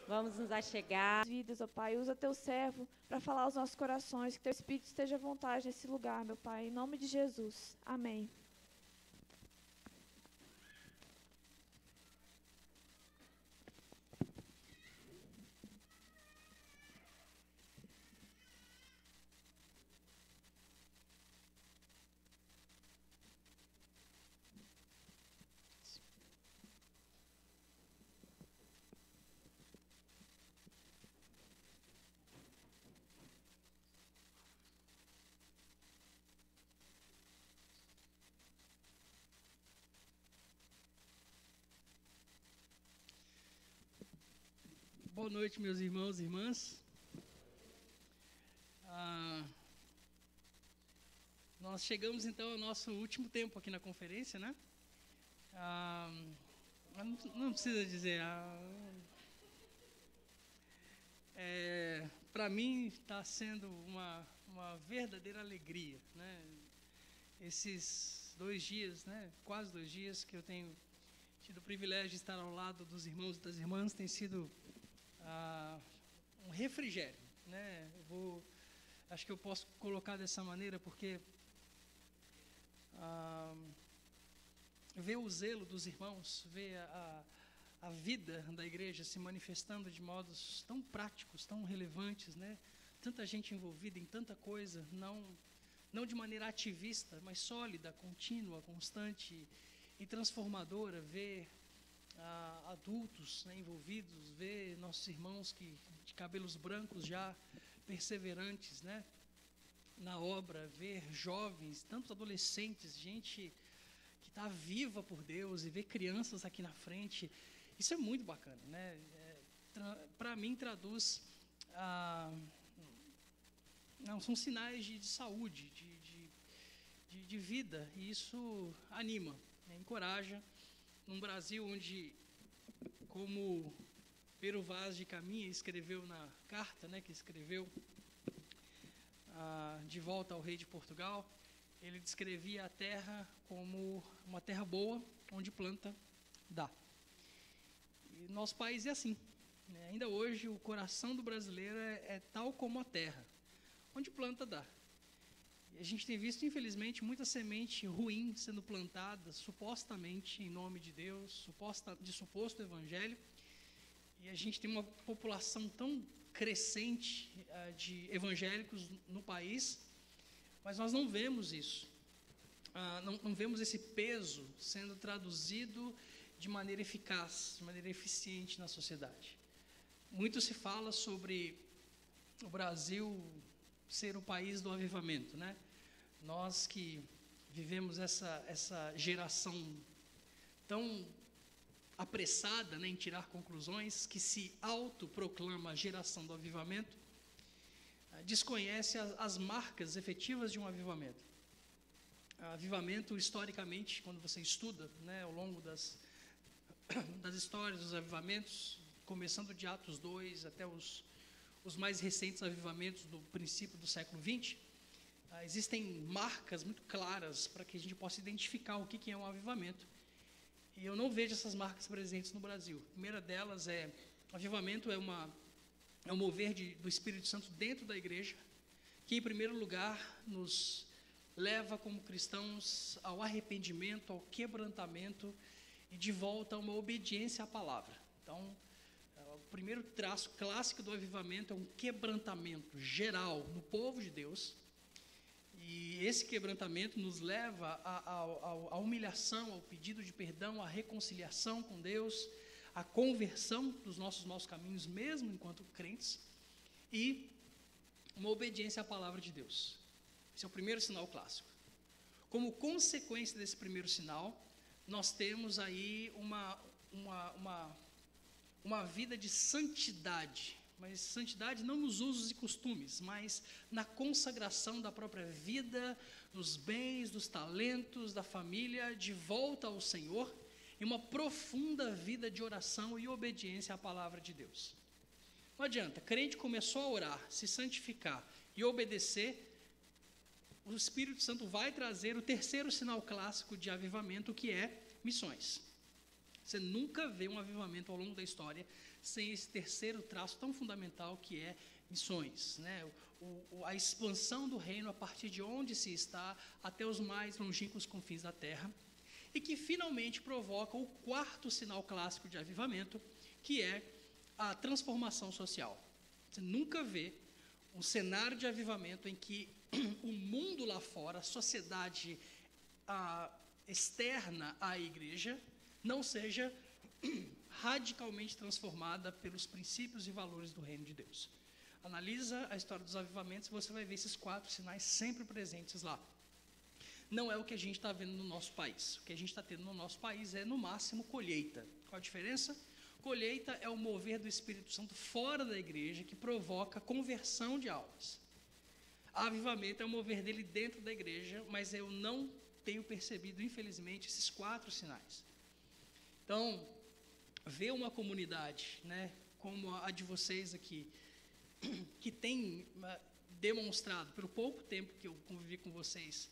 Vamos nos achegar. Vidas, ó Pai, usa teu servo para falar aos nossos corações, que teu Espírito esteja à vontade nesse lugar, meu Pai, em nome de Jesus. Amém. Boa noite, meus irmãos e irmãs. Nós chegamos então ao nosso último tempo aqui na conferência, né? Não precisa dizer. Para mim está sendo uma verdadeira alegria, né? Esses 2 dias, né? Quase 2 dias que eu tenho tido o privilégio de estar ao lado dos irmãos e das irmãs, tem sido um refrigério, né? Acho que eu posso colocar dessa maneira porque ver o zelo dos irmãos, ver a vida da igreja se manifestando de modos tão práticos, tão relevantes, né? Tanta gente envolvida em tanta coisa, não de maneira ativista, mas sólida, contínua, constante e transformadora. Ver adultos, né, envolvidos, ver nossos irmãos de cabelos brancos já perseverantes, né, na obra, ver jovens, tantos adolescentes, gente que está viva por Deus, e ver crianças aqui na frente, isso é muito bacana, né? Para mim traduz são sinais de saúde, de vida, e isso anima, né, encoraja. Num Brasil onde, como Pero Vaz de Caminha escreveu na carta, né, que escreveu de volta ao rei de Portugal, ele descrevia a terra como uma terra boa, onde planta dá. E nosso país é assim, né? Ainda hoje o coração do brasileiro é tal como a terra, onde planta dá. E a gente tem visto, infelizmente, muita semente ruim sendo plantada, supostamente em nome de Deus, de suposto evangelho. E a gente tem uma população tão crescente de evangélicos no país, mas nós não vemos isso. Não vemos esse peso sendo traduzido de maneira eficaz, de maneira eficiente na sociedade. Muito se fala sobre o Brasil ser o país do avivamento, né? Nós que vivemos essa geração tão apressada, né, em tirar conclusões, que se autoproclama a geração do avivamento, desconhece as marcas efetivas de um avivamento. Avivamento, historicamente, quando você estuda, né, ao longo das histórias dos avivamentos, começando de Atos 2 até os mais recentes avivamentos do princípio do século XX, existem marcas muito claras para que a gente possa identificar o que é um avivamento. E eu não vejo essas marcas presentes no Brasil. A primeira delas avivamento é um mover do Espírito Santo dentro da igreja, que em primeiro lugar nos leva como cristãos ao arrependimento, ao quebrantamento e de volta a uma obediência à palavra. Então, o primeiro traço clássico do avivamento é um quebrantamento geral no povo de Deus, e esse quebrantamento nos leva à humilhação, ao pedido de perdão, à reconciliação com Deus, à conversão dos nossos maus caminhos, mesmo enquanto crentes, e uma obediência à palavra de Deus. Esse é o primeiro sinal clássico. Como consequência desse primeiro sinal, nós temos aí uma vida de santidade, mas santidade não nos usos e costumes, mas na consagração da própria vida, dos bens, dos talentos, da família, de volta ao Senhor, e uma profunda vida de oração e obediência à palavra de Deus. Não adianta, crente começou a orar, se santificar e obedecer, o Espírito Santo vai trazer o terceiro sinal clássico de avivamento, que é missões. Você nunca vê um avivamento ao longo da história sem esse terceiro traço tão fundamental que é missões, né? A expansão do reino a partir de onde se está até os mais longínquos confins da terra, e que finalmente provoca o quarto sinal clássico de avivamento, que é a transformação social. Você nunca vê um cenário de avivamento em que o mundo lá fora, a sociedade externa à igreja, não seja radicalmente transformada pelos princípios e valores do reino de Deus. Analisa a história dos avivamentos e você vai ver esses 4 sinais sempre presentes lá. Não é o que a gente está vendo no nosso país. O que a gente está tendo no nosso país é, no máximo, colheita. Qual a diferença? Colheita é o mover do Espírito Santo fora da igreja que provoca conversão de almas. Avivamento é o mover dele dentro da igreja, mas eu não tenho percebido, infelizmente, esses 4 sinais. Então, ver uma comunidade, né, como a de vocês aqui, que tem demonstrado, pelo pouco tempo que eu convivi com vocês,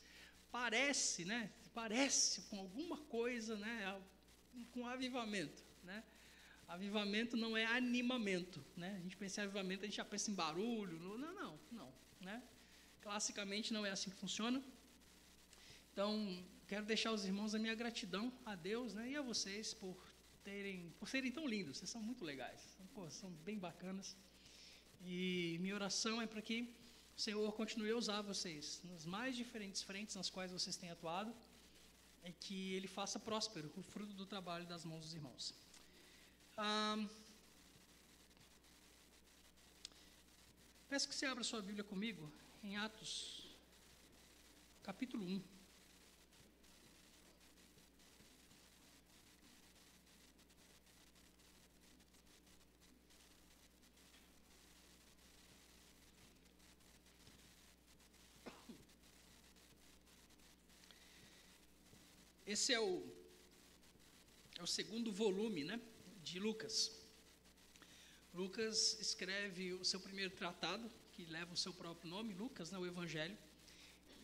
parece com alguma coisa, né, com avivamento, né? Avivamento não é animamento, né? A gente pensa em avivamento, a gente já pensa em barulho, não, né? Classicamente não é assim que funciona. Então, quero deixar os irmãos a minha gratidão a Deus, né, e a vocês por serem tão lindos. Vocês são muito legais, são bem bacanas. E minha oração é para que o Senhor continue a usar vocês nas mais diferentes frentes nas quais vocês têm atuado, e que Ele faça próspero o fruto do trabalho das mãos dos irmãos. Peço que você abra sua Bíblia comigo em Atos, capítulo 1. Esse é o segundo volume, né, de Lucas. Lucas escreve o seu primeiro tratado, que leva o seu próprio nome, Lucas, né, o Evangelho,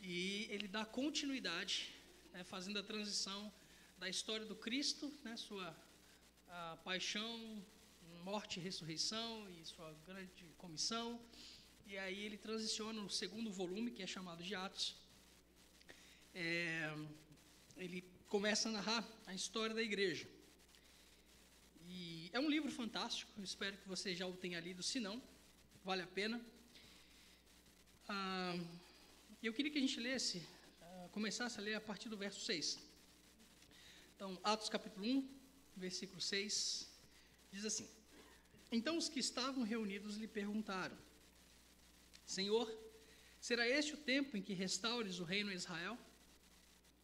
e ele dá continuidade, né, fazendo a transição da história do Cristo, né, sua paixão, morte e ressurreição e sua grande comissão, e aí ele transiciona no segundo volume, que é chamado de Atos. Ele começa a narrar a história da igreja. E é um livro fantástico, eu espero que você já o tenha lido, se não, vale a pena. Eu queria que a gente começasse a ler a partir do verso 6. Então, Atos capítulo 1, versículo 6, diz assim: Então os que estavam reunidos lhe perguntaram: Senhor, será este o tempo em que restaures o reino a Israel?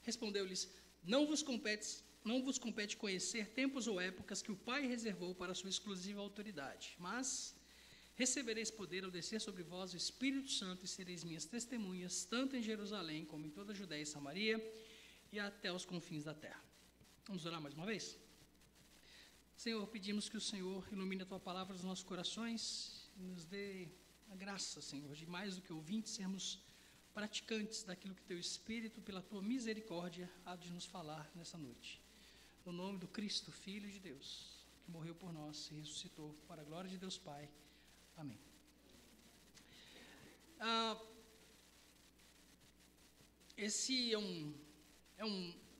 Respondeu-lhes: Não vos compete conhecer tempos ou épocas que o Pai reservou para a sua exclusiva autoridade, mas recebereis poder ao descer sobre vós o Espírito Santo e sereis minhas testemunhas, tanto em Jerusalém como em toda a Judéia e Samaria e até os confins da terra. Vamos orar mais uma vez? Senhor, pedimos que o Senhor ilumine a Tua palavra nos nossos corações e nos dê a graça, Senhor, de mais do que ouvintes, sermos praticantes daquilo que Teu Espírito, pela Tua misericórdia, há de nos falar nessa noite. No nome do Cristo, Filho de Deus, que morreu por nós e ressuscitou para a glória de Deus Pai. Amém. Esse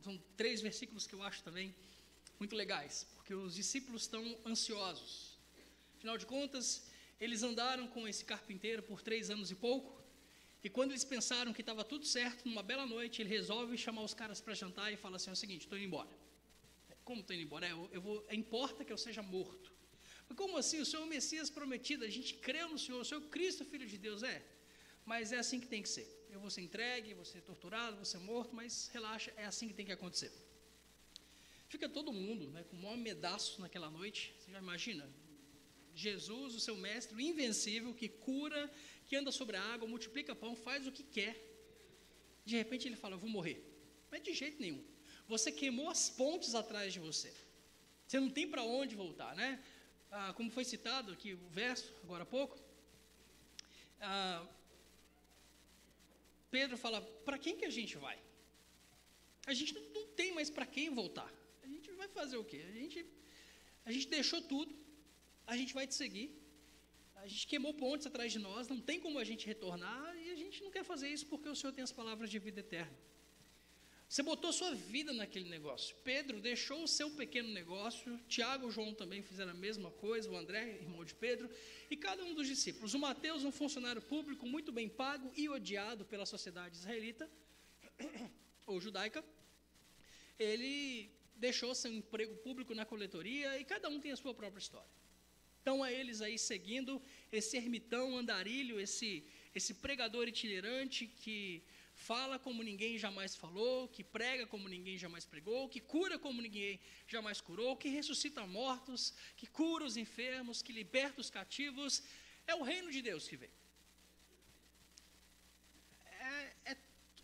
são 3 versículos que eu acho também muito legais, porque os discípulos estão ansiosos. Afinal de contas, eles andaram com esse carpinteiro por 3 anos e pouco, e quando eles pensaram que estava tudo certo, numa bela noite, ele resolve chamar os caras para jantar e fala assim: é o seguinte, estou indo embora. Como estou indo embora? Importa que eu seja morto. Mas como assim? O Senhor é o Messias prometido, a gente creu no Senhor, o Senhor é o Cristo, Filho de Deus, mas é assim que tem que ser. Eu vou ser entregue, vou ser torturado, vou ser morto, mas relaxa, é assim que tem que acontecer. Fica todo mundo, né, com o maior medaço naquela noite. Você já imagina? Jesus, o seu mestre, o invencível, que cura, que anda sobre a água, multiplica pão, faz o que quer. De repente ele fala: eu vou morrer. Mas de jeito nenhum. Você queimou as pontes atrás de você. Você não tem para onde voltar, né? Como foi citado aqui o verso, agora há pouco, Pedro fala: para quem que a gente vai? A gente não tem mais para quem voltar. A gente vai fazer o quê? A gente deixou tudo, a gente vai te seguir. A gente queimou pontes atrás de nós, não tem como a gente retornar, e a gente não quer fazer isso porque o Senhor tem as palavras de vida eterna. Você botou sua vida naquele negócio. Pedro deixou o seu pequeno negócio, Tiago e João também fizeram a mesma coisa, o André, irmão de Pedro, e cada um dos discípulos. O Mateus, um funcionário público muito bem pago e odiado pela sociedade israelita, ou judaica, ele deixou seu emprego público na coletoria, e cada um tem a sua própria história. Então, a eles aí seguindo esse ermitão, andarilho, esse pregador itinerante que fala como ninguém jamais falou, que prega como ninguém jamais pregou, que cura como ninguém jamais curou, que ressuscita mortos, que cura os enfermos, que liberta os cativos. É o reino de Deus que vem.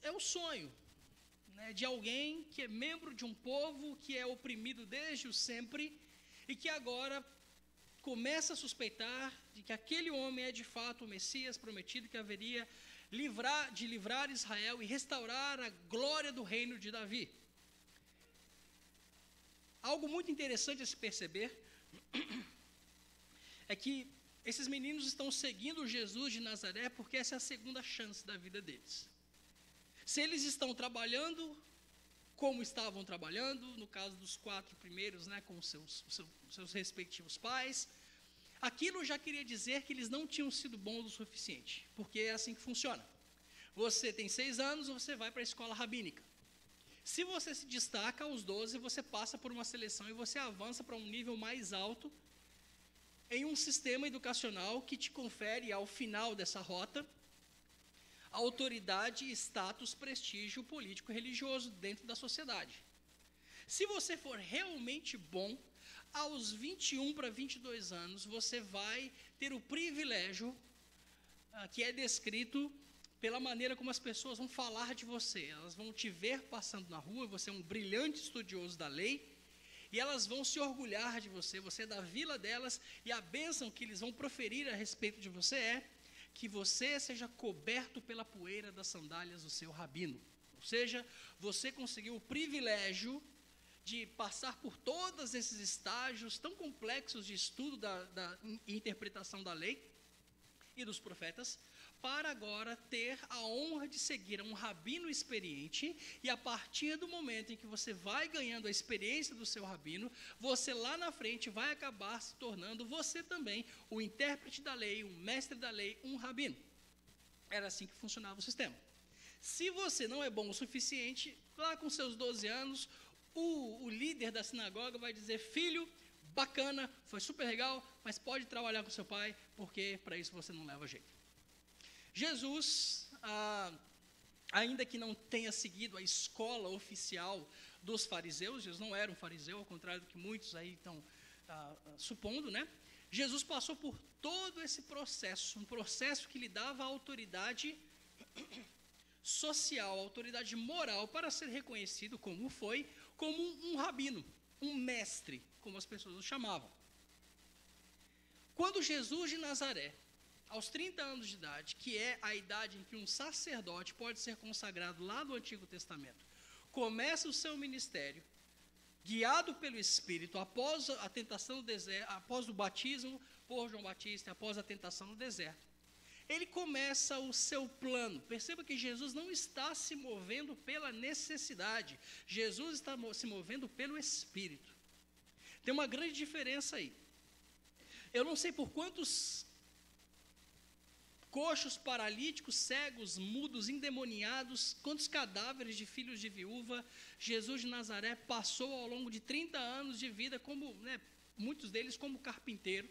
É o sonho, né, de alguém que é membro de um povo que é oprimido desde o sempre e que agora começa a suspeitar de que aquele homem é de fato o Messias prometido que haveria de livrar Israel e restaurar a glória do reino de Davi. Algo muito interessante a se perceber é que esses meninos estão seguindo Jesus de Nazaré porque essa é a segunda chance da vida deles. Se eles estão trabalhando como estavam trabalhando, no caso dos 4 primeiros, né, com seus respectivos pais, aquilo já queria dizer que eles não tinham sido bons o suficiente, porque é assim que funciona. Você tem 6 anos, você vai para a escola rabínica. Se você se destaca aos 12, você passa por uma seleção e você avança para um nível mais alto em um sistema educacional que te confere, ao final dessa rota, autoridade, status, prestígio político e religioso dentro da sociedade. Se você for realmente bom, aos 21 para 22 anos, você vai ter o privilégio que é descrito pela maneira como as pessoas vão falar de você. Elas vão te ver passando na rua, você é um brilhante estudioso da lei, e elas vão se orgulhar de você, você é da vila delas, e a bênção que eles vão proferir a respeito de você é que você seja coberto pela poeira das sandálias do seu rabino. Ou seja, você conseguiu o privilégio de passar por todos esses estágios tão complexos de estudo da interpretação da lei e dos profetas, para agora ter a honra de seguir um rabino experiente, e a partir do momento em que você vai ganhando a experiência do seu rabino, você lá na frente vai acabar se tornando você também o intérprete da lei, um mestre da lei, um rabino. Era assim que funcionava o sistema. Se você não é bom o suficiente, lá com seus 12 anos, o líder da sinagoga vai dizer: filho, bacana, foi super legal, mas pode trabalhar com seu pai, porque para isso você não leva jeito. Jesus, ainda que não tenha seguido a escola oficial dos fariseus, Jesus não era um fariseu, ao contrário do que muitos aí estão supondo, né? Jesus passou por todo esse processo, um processo que lhe dava autoridade social, autoridade moral para ser reconhecido como um rabino, um mestre, como as pessoas o chamavam. Quando Jesus de Nazaré, aos 30 anos de idade, que é a idade em que um sacerdote pode ser consagrado lá no Antigo Testamento, começa o seu ministério, guiado pelo Espírito, após a tentação no deserto, após o batismo por João Batista, após a tentação no deserto, ele começa o seu plano. Perceba que Jesus não está se movendo pela necessidade, Jesus está se movendo pelo Espírito. Tem uma grande diferença aí. Eu não sei por quantos coxos, paralíticos, cegos, mudos, endemoniados, quantos cadáveres de filhos de viúva Jesus de Nazaré passou ao longo de 30 anos de vida, como, né, muitos deles como carpinteiro.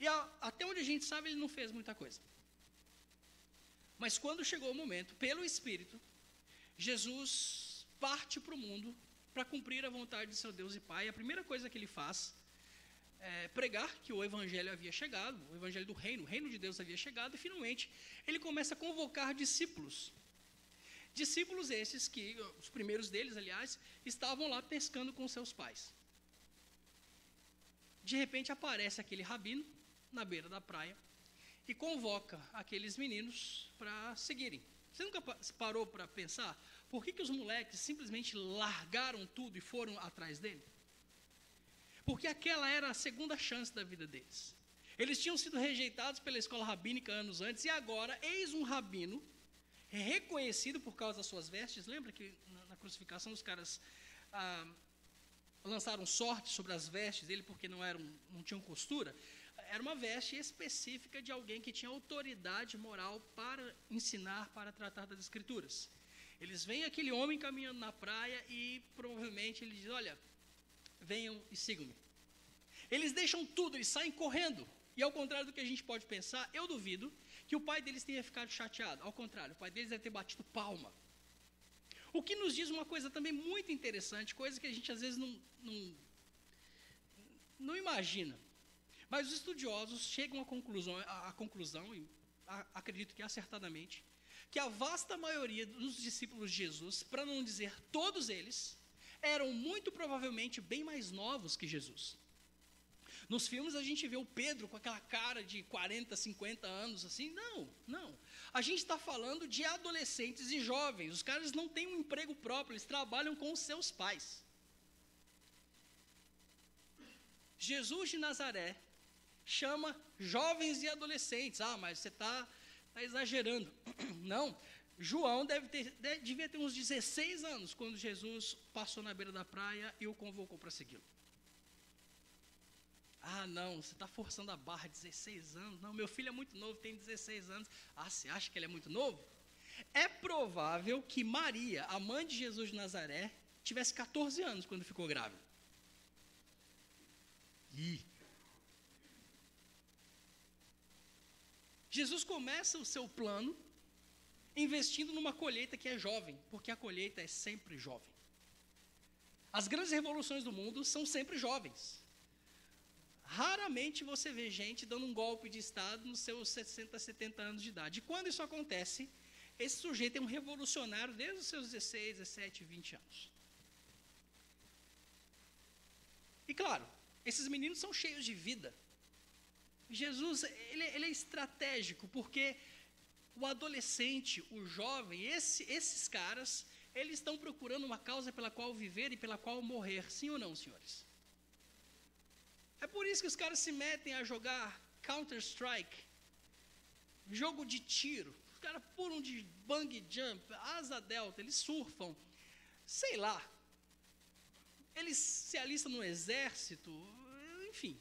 E até onde a gente sabe, ele não fez muita coisa. Mas quando chegou o momento, pelo Espírito, Jesus parte para o mundo para cumprir a vontade de seu Deus e Pai. A primeira coisa que ele faz pregar que o evangelho havia chegado, o evangelho do reino, o reino de Deus havia chegado, e finalmente ele começa a convocar discípulos. Discípulos esses que, os primeiros deles, aliás, estavam lá pescando com seus pais. De repente aparece aquele rabino na beira da praia e convoca aqueles meninos para seguirem. Você nunca parou para pensar por que os moleques simplesmente largaram tudo e foram atrás dele? porque aquela era a segunda chance da vida deles. Eles tinham sido rejeitados pela escola rabínica anos antes, e agora, eis um rabino, reconhecido por causa das suas vestes. Lembra que na crucificação os caras lançaram sorte sobre as vestes dele, porque não tinham costura? Era uma veste específica de alguém que tinha autoridade moral para ensinar, para tratar das escrituras. Eles veem aquele homem caminhando na praia e provavelmente ele diz: olha, venham e sigam-me. Eles deixam tudo, eles saem correndo. E ao contrário do que a gente pode pensar, eu duvido que o pai deles tenha ficado chateado. Ao contrário, o pai deles deve ter batido palma. O que nos diz uma coisa também muito interessante, coisa que a gente às vezes não imagina. Mas os estudiosos chegam à conclusão, e acredito que acertadamente, que a vasta maioria dos discípulos de Jesus, para não dizer todos eles, eram muito provavelmente bem mais novos que Jesus. Nos filmes a gente vê o Pedro com aquela cara de 40, 50 anos assim. Não. A gente está falando de adolescentes e jovens. Os caras não têm um emprego próprio, eles trabalham com os seus pais. Jesus de Nazaré chama jovens e adolescentes. Mas você está exagerando. Não, João devia ter uns 16 anos quando Jesus passou na beira da praia e o convocou para segui-lo. Não, você está forçando a barra, 16 anos. Não, meu filho é muito novo, tem 16 anos. Você acha que ele é muito novo? É provável que Maria, a mãe de Jesus de Nazaré, tivesse 14 anos quando ficou grávida. Jesus começa o seu plano investindo numa colheita que é jovem, porque a colheita é sempre jovem. As grandes revoluções do mundo são sempre jovens. Raramente você vê gente dando um golpe de Estado nos seus 60, 70 anos de idade. E quando isso acontece, esse sujeito é um revolucionário desde os seus 16, 17, 20 anos. E claro, esses meninos são cheios de vida. Jesus, ele é estratégico, porque o adolescente, o jovem, esses caras, eles estão procurando uma causa pela qual viver e pela qual morrer. Sim ou não, senhores? É por isso que os caras se metem a jogar Counter-Strike, jogo de tiro. Os caras pulam de bungee jump, asa delta, eles surfam, sei lá. Eles se alistam no exército, enfim.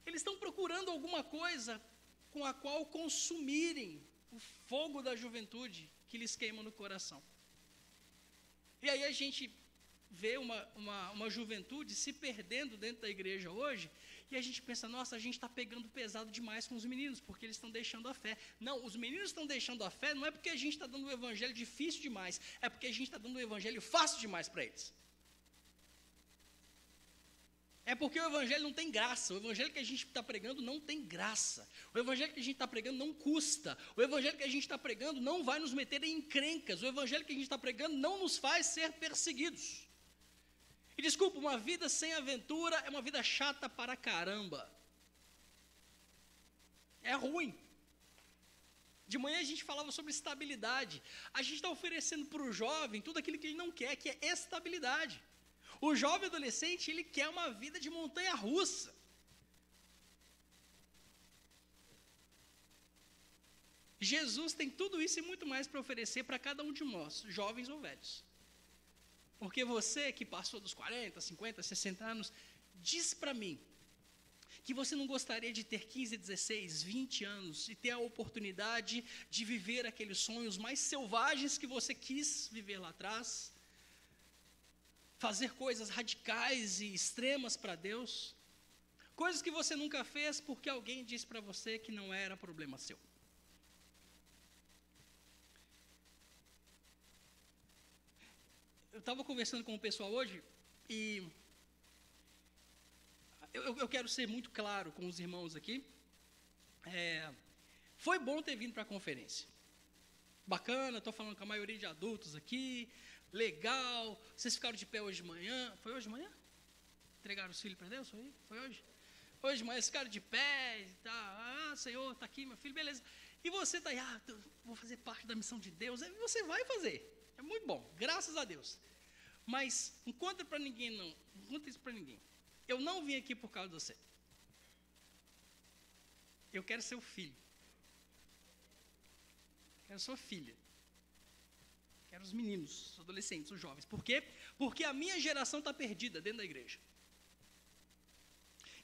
Eles estão procurando alguma coisa com a qual consumirem o fogo da juventude que lhes queima no coração. E aí a gente vê uma juventude se perdendo dentro da igreja hoje, e a gente pensa: nossa, a gente está pegando pesado demais com os meninos, porque eles estão deixando a fé. Não, os meninos estão deixando a fé, não é porque a gente está dando o evangelho difícil demais, é porque a gente está dando o evangelho fácil demais para eles. É porque o evangelho não tem graça. O evangelho que a gente está pregando não tem graça. O evangelho que a gente está pregando não custa. O evangelho que a gente está pregando não vai nos meter em encrencas. O evangelho que a gente está pregando não nos faz ser perseguidos. E desculpa, uma vida sem aventura é uma vida chata para caramba. É ruim. De manhã a gente falava sobre estabilidade. A gente está oferecendo para o jovem tudo aquilo que ele não quer, que é estabilidade. O jovem adolescente, ele quer uma vida de montanha-russa. Jesus tem tudo isso e muito mais para oferecer para cada um de nós, jovens ou velhos. Porque você que passou dos 40, 50, 60 anos, diz para mim que você não gostaria de ter 15, 16, 20 anos e ter a oportunidade de viver aqueles sonhos mais selvagens que você quis viver lá atrás, fazer coisas radicais e extremas para Deus, coisas que você nunca fez porque alguém disse para você que não era problema seu. Eu estava conversando com o pessoal hoje e eu quero ser muito claro com os irmãos aqui. Foi bom ter vindo para a conferência. Bacana, estou falando com a maioria de adultos aqui. Legal, vocês ficaram de pé hoje de manhã. Foi hoje de manhã? Entregaram os filhos para Deus? Foi hoje? Hoje de manhã, ficaram de pé e tal. Senhor, está aqui meu filho, beleza. E você está aí, vou fazer parte da missão de Deus. Você vai fazer, é muito bom, graças a Deus. Mas não conta para ninguém não, não conta isso para ninguém. eu não vim aqui por causa de você. Eu quero ser o filho. Quero sua filha. Quero os meninos, os adolescentes, os jovens. Por quê? Porque a minha geração está perdida dentro da igreja.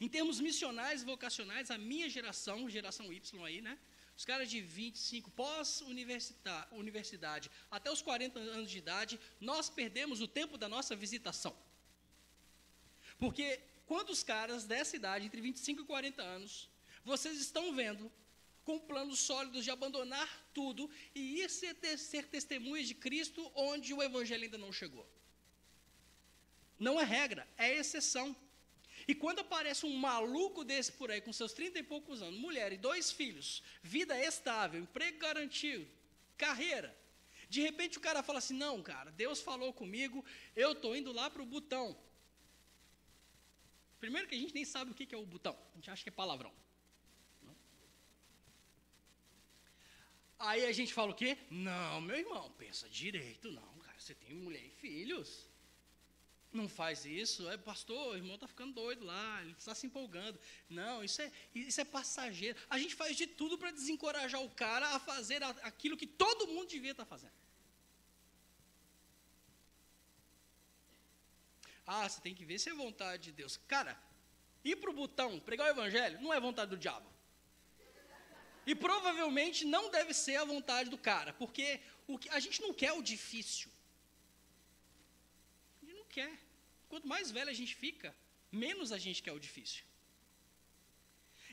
Em termos missionais e vocacionais, a minha geração, geração Y aí, né? Os caras de 25, pós-universidade, até os 40 anos de idade, nós perdemos o tempo da nossa visitação. Porque quantos caras dessa idade, entre 25 e 40 anos, vocês estão vendo com planos sólidos de abandonar tudo e ir ser testemunhas de Cristo onde o evangelho ainda não chegou? Não é regra, é exceção. E quando aparece um maluco desse por aí, com seus 30 e poucos anos, mulher e 2 filhos, vida estável, emprego garantido, carreira, de repente o cara fala assim, não, cara, Deus falou comigo, eu estou indo lá para o Butão. Primeiro que a gente nem sabe o que é o Butão, a gente acha que é palavrão. Aí a gente fala o quê? Não, meu irmão, pensa direito, não, cara, você tem mulher e filhos. Não faz isso, pastor, o irmão está ficando doido lá, ele está se empolgando. Não, isso é passageiro. A gente faz de tudo para desencorajar o cara a fazer aquilo que todo mundo devia estar fazendo. Ah, você tem que ver se é vontade de Deus. Cara, ir para o Butão, pregar o evangelho, não é vontade do diabo. E provavelmente não deve ser a vontade do cara, porque a gente não quer o difícil. A gente não quer. Quanto mais velho a gente fica, menos a gente quer o difícil.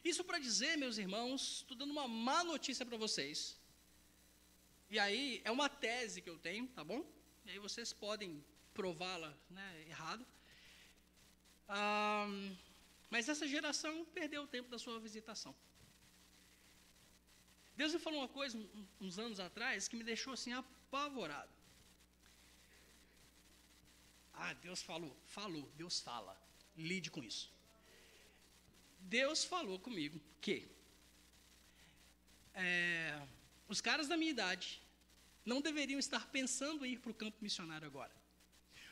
Isso para dizer, meus irmãos, estou dando uma má notícia para vocês. E aí, é uma tese que eu tenho, tá bom? E aí vocês podem prová-la, né, errado. Mas essa geração perdeu o tempo da sua visitação. Deus me falou uma coisa uns anos atrás que me deixou assim apavorado. Deus falou, Deus fala, lide com isso. Deus falou comigo que os caras da minha idade não deveriam estar pensando em ir para o campo missionário agora.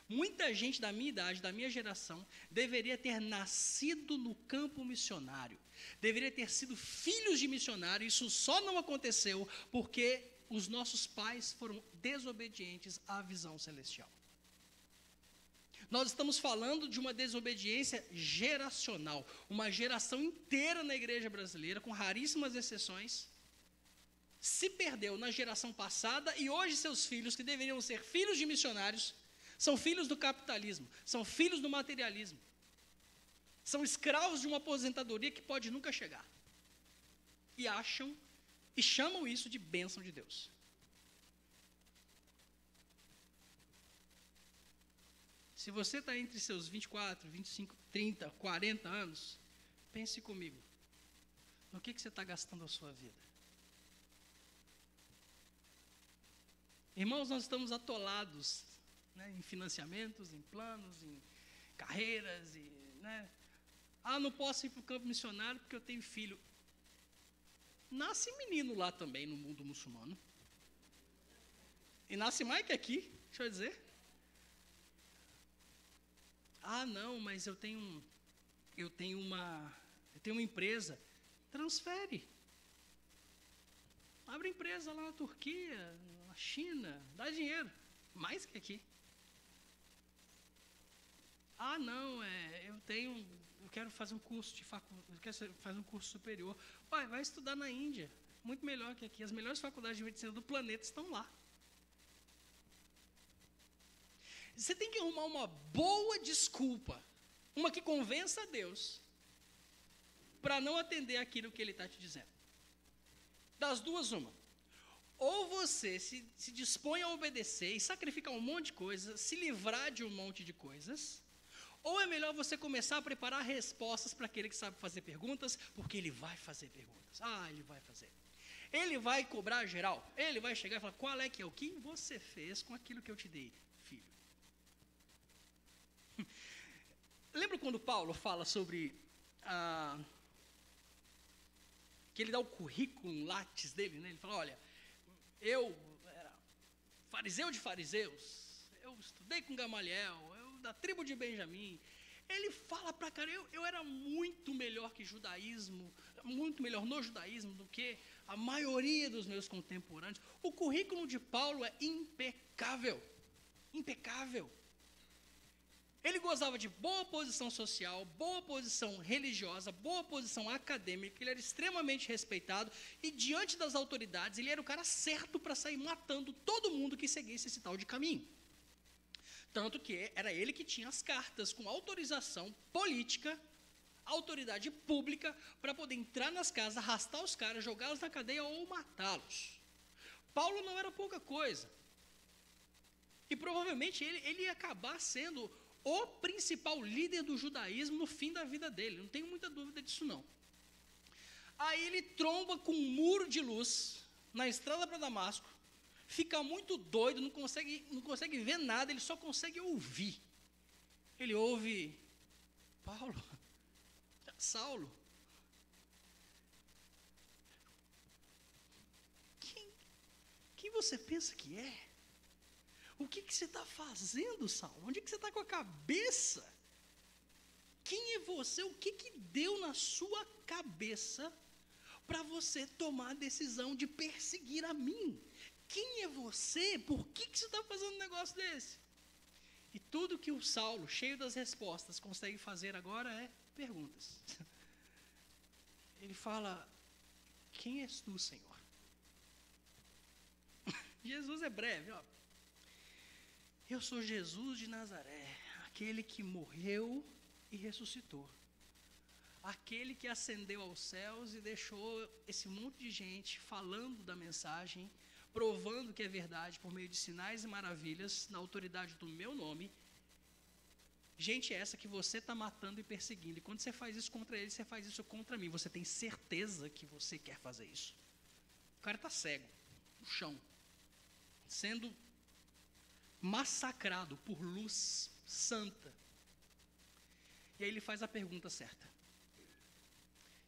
Muita gente da minha idade, da minha geração, deveria ter nascido no campo missionário, deveria ter sido filhos de missionário. Isso só não aconteceu porque os nossos pais foram desobedientes à visão celestial. Nós estamos falando de uma desobediência geracional, uma geração inteira na igreja brasileira, com raríssimas exceções, se perdeu na geração passada e hoje seus filhos, que deveriam ser filhos de missionários, são filhos do capitalismo, são filhos do materialismo, são escravos de uma aposentadoria que pode nunca chegar, e acham e chamam isso de bênção de Deus. Se você está entre seus 24, 25, 30, 40 anos, pense comigo, no que você está gastando a sua vida? Irmãos, nós estamos atolados, né, em financiamentos, em planos, em carreiras, né? Não posso ir para o campo missionário porque eu tenho filho. Nasce menino lá também no mundo muçulmano. E nasce mais que aqui, deixa eu dizer. Não, mas eu tenho uma empresa. Transfere. Abre empresa lá na Turquia, na China, dá dinheiro, mais que aqui. Não, eu quero fazer um curso eu quero fazer um curso superior. Vai estudar na Índia, muito melhor que aqui. As melhores faculdades de medicina do planeta estão lá. Você tem que arrumar uma boa desculpa, uma que convença a Deus, para não atender aquilo que Ele está te dizendo. Das duas, uma. Ou você se dispõe a obedecer e sacrificar um monte de coisas, se livrar de um monte de coisas, ou é melhor você começar a preparar respostas para aquele que sabe fazer perguntas, porque ele vai fazer perguntas. Ele vai fazer. Ele vai cobrar geral. Ele vai chegar e falar, qual é que é o que você fez com aquilo que eu te dei, filho? Lembra quando Paulo fala sobre que ele dá o currículo látis dele, né? Ele fala, olha, eu era fariseu de fariseus, eu estudei com Gamaliel, eu da tribo de Benjamim, Ele fala para cara, eu era muito melhor que judaísmo, muito melhor no judaísmo do que a maioria dos meus contemporâneos. O currículo de Paulo é impecável, impecável. Ele gozava de boa posição social, boa posição religiosa, boa posição acadêmica, ele era extremamente respeitado e diante das autoridades ele era o cara certo para sair matando todo mundo que seguisse esse tal de caminho. Tanto que era ele que tinha as cartas com autorização política, autoridade pública, para poder entrar nas casas, arrastar os caras, jogá-los na cadeia ou matá-los. Paulo não era pouca coisa. E provavelmente ele ia acabar sendo o principal líder do judaísmo no fim da vida dele, não tenho muita dúvida disso não. Aí ele tromba com um muro de luz na estrada para Damasco, fica muito doido, não consegue ver nada, ele só consegue ouvir. Ele ouve, Paulo, Saulo, quem você pensa que é? O que você está fazendo, Saulo? Onde é que você está com a cabeça? Quem é você? O que deu na sua cabeça para você tomar a decisão de perseguir a mim? Quem é você? Por que você está fazendo um negócio desse? E tudo que o Saulo, cheio das respostas, consegue fazer agora é perguntas. Ele fala, quem és tu, Senhor? Jesus é breve, ó. Eu sou Jesus de Nazaré, aquele que morreu e ressuscitou. Aquele que ascendeu aos céus e deixou esse monte de gente falando da mensagem, provando que é verdade por meio de sinais e maravilhas, na autoridade do meu nome. Gente essa que você está matando e perseguindo. E quando você faz isso contra ele, você faz isso contra mim. Você tem certeza que você quer fazer isso. O cara está cego, no chão, sendo massacrado por luz santa. E aí ele faz a pergunta certa.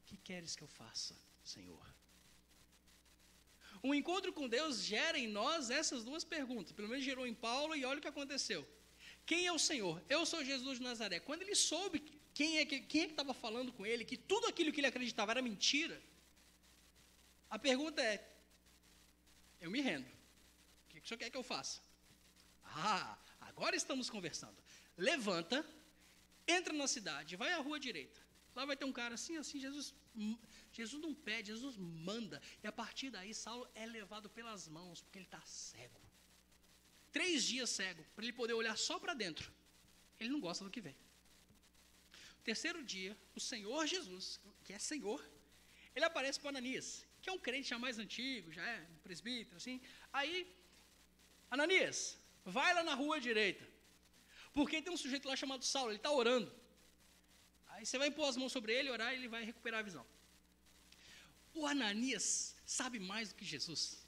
O que queres que eu faça, Senhor? Um encontro com Deus gera em nós essas duas perguntas. Pelo menos gerou em Paulo e olha o que aconteceu. Quem é o Senhor? Eu sou Jesus de Nazaré. Quando ele soube quem é que estava falando com ele, que tudo aquilo que ele acreditava era mentira, a pergunta é, eu me rendo. O que o senhor quer que eu faça? Ah, agora estamos conversando. Levanta, entra na cidade, vai à rua direita. Lá vai ter um cara assim, Jesus não pede, Jesus manda. E a partir daí, Saulo é levado pelas mãos, porque ele está cego. 3 dias cego, para ele poder olhar só para dentro. Ele não gosta do que vê. 3º dia, o Senhor Jesus, que é Senhor, ele aparece para Ananias, que é um crente já mais antigo, já é um presbítero, assim. Aí, Ananias, vai lá na rua direita, porque tem um sujeito lá chamado Saulo, ele está orando. Aí você vai impor as mãos sobre ele, orar, e ele vai recuperar a visão. O Ananias sabe mais do que Jesus,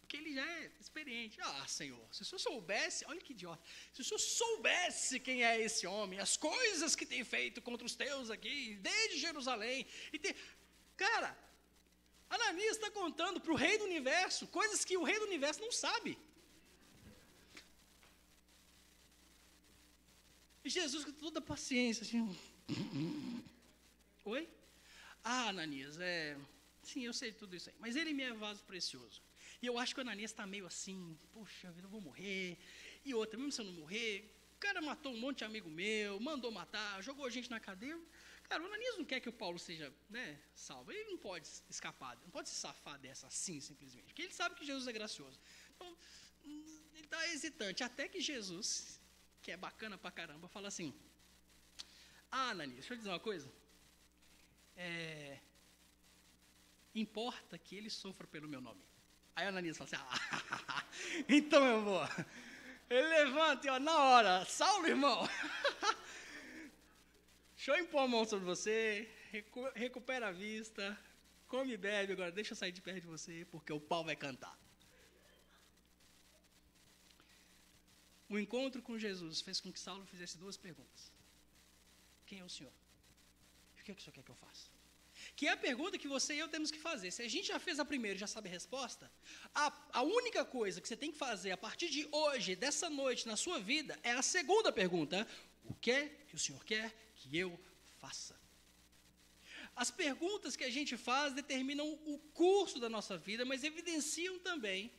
porque ele já é experiente. Ah, Senhor, se o senhor soubesse, olha que idiota, se o senhor soubesse quem é esse homem, as coisas que tem feito contra os teus aqui, desde Jerusalém, cara, Ananias está contando para o rei do universo, coisas que o rei do universo não sabe. E Jesus com toda a paciência, assim, oi? Ah, Ananias, sim, eu sei tudo isso aí, mas ele me é vaso precioso. E eu acho que o Ananias está meio assim, poxa vida, eu vou morrer. E outra, mesmo se eu não morrer, o cara matou um monte de amigo meu, mandou matar, jogou gente na cadeia. Cara, o Ananias não quer que o Paulo seja, salvo. Ele não pode escapar, não pode se safar dessa assim, simplesmente. Porque ele sabe que Jesus é gracioso. Então, ele está hesitante, até que Jesus, que é bacana pra caramba, fala assim, Ananias, deixa eu dizer uma coisa. Importa que ele sofra pelo meu nome. Aí Ananias fala assim, então eu vou. Ele levanta e ó, na hora, Saulo, irmão, deixa eu impor a mão sobre você, recupera a vista, come e bebe, agora deixa eu sair de perto de você, porque o pau vai cantar. O encontro com Jesus fez com que Saulo fizesse 2 perguntas. Quem é o Senhor? E o que o Senhor quer que eu faça? Que é a pergunta que você e eu temos que fazer. Se a gente já fez a primeira e já sabe a resposta, a única coisa que você tem que fazer a partir de hoje, dessa noite, na sua vida, é a segunda pergunta. O que o Senhor quer que eu faça? As perguntas que a gente faz determinam o curso da nossa vida, mas evidenciam também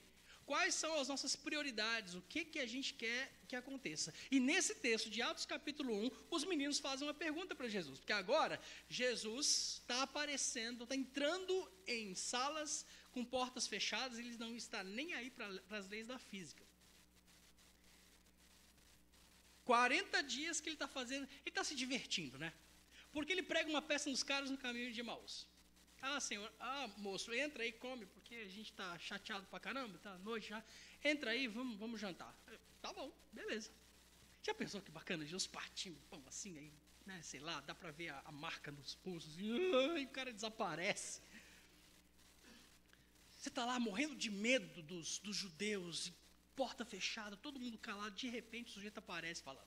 quais são as nossas prioridades, o que a gente quer que aconteça. E nesse texto de Atos capítulo 1, os meninos fazem uma pergunta para Jesus, porque agora Jesus está aparecendo, está entrando em salas com portas fechadas, ele não está nem aí para as leis da física. 40 dias que ele está fazendo, ele está se divertindo, né? Porque ele prega uma peça nos caras no caminho de Emaús. Ah, senhor, moço, entra aí, come, porque a gente está chateado pra caramba, tá à noite já. Entra aí, vamos jantar. Tá bom, beleza. Já pensou que bacana, de uns patinhos, pão assim, aí, né, sei lá, dá pra ver a marca nos pulsos, e o cara desaparece. Você está lá morrendo de medo dos judeus, porta fechada, todo mundo calado, de repente o sujeito aparece e fala,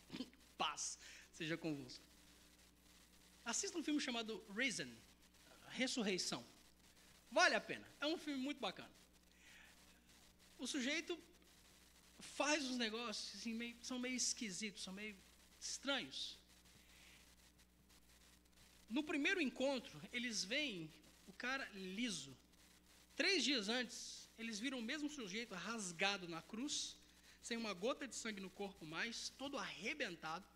paz seja convosco. Assista um filme chamado Risen, Ressurreição. Vale a pena, é um filme muito bacana. O sujeito faz os negócios, assim, são meio esquisitos, são meio estranhos. No primeiro encontro, eles veem o cara liso. 3 dias antes, eles viram o mesmo sujeito rasgado na cruz, sem uma gota de sangue no corpo mais, todo arrebentado.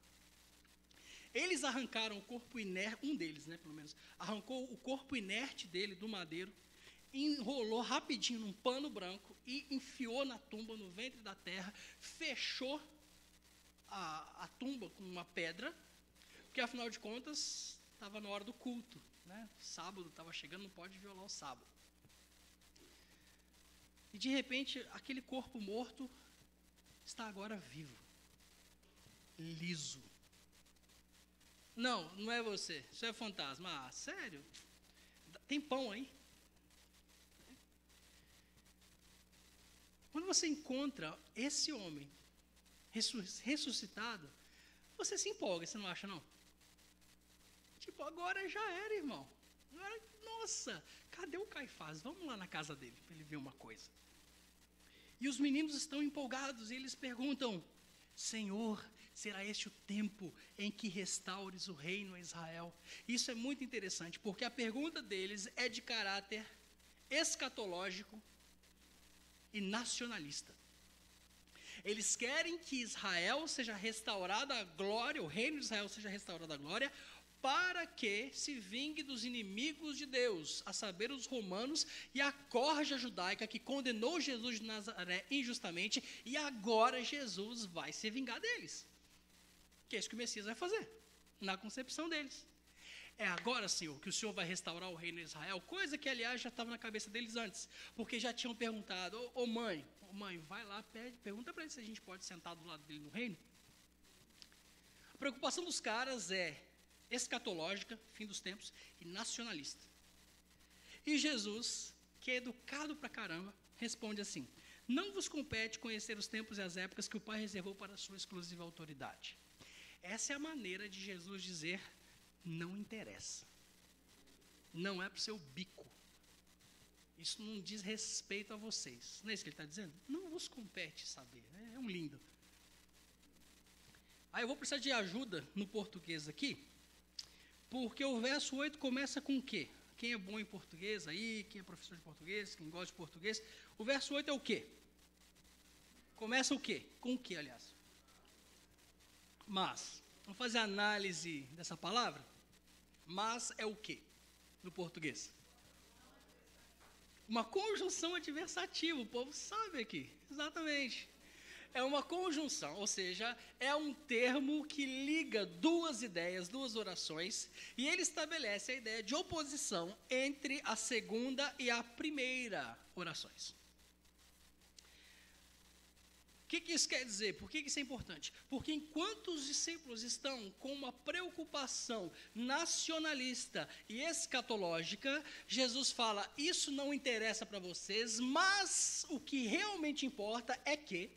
Eles arrancaram o corpo inerte, um deles, né, pelo menos, arrancou o corpo inerte dele do madeiro, enrolou rapidinho num pano branco e enfiou na tumba, no ventre da terra, fechou a tumba com uma pedra, porque afinal de contas, estava na hora do culto, né? Sábado estava chegando, não pode violar o sábado. E de repente, aquele corpo morto está agora vivo, liso. Não é você, isso é fantasma. Ah, sério? Tem pão aí? Quando você encontra esse homem ressuscitado, você se empolga, você não acha, não? Tipo, agora já era, irmão. Agora, nossa, cadê o Caifás? Vamos lá na casa dele, para ele ver uma coisa. E os meninos estão empolgados e eles perguntam, Senhor, será este o tempo em que restaures o reino a Israel? Isso é muito interessante, porque a pergunta deles é de caráter escatológico e nacionalista. Eles querem que Israel seja restaurada a glória, o reino de Israel seja restaurado a glória, para que se vingue dos inimigos de Deus, a saber, os romanos e a corja judaica que condenou Jesus de Nazaré injustamente, e agora Jesus vai se vingar deles. Que é isso que o Messias vai fazer, na concepção deles. É agora, Senhor, que o Senhor vai restaurar o reino de Israel, coisa que, aliás, já estava na cabeça deles antes, porque já tinham perguntado, mãe, vai lá, pergunta para ele se a gente pode sentar do lado dele no reino. A preocupação dos caras é escatológica, fim dos tempos, e nacionalista. E Jesus, que é educado pra caramba, responde assim, não vos compete conhecer os tempos e as épocas que o Pai reservou para a sua exclusiva autoridade. Essa é a maneira de Jesus dizer, não interessa. Não é para o seu bico. Isso não diz respeito a vocês. Não é isso que ele está dizendo? Não vos compete saber. É um lindo. Aí eu vou precisar de ajuda no português aqui, porque o verso 8 começa com o quê? Quem é bom em português aí, quem é professor de português, quem gosta de português, o verso 8 é o quê? Começa o quê? Com o quê, aliás? Mas, vamos fazer a análise dessa palavra? Mas é o quê, no português? Uma conjunção adversativa, o povo sabe aqui, exatamente. É uma conjunção, ou seja, é um termo que liga duas ideias, duas orações, e ele estabelece a ideia de oposição entre a segunda e a primeira orações. O que isso quer dizer? Por que isso é importante? Porque enquanto os discípulos estão com uma preocupação nacionalista e escatológica, Jesus fala, isso não interessa para vocês, mas o que realmente importa é que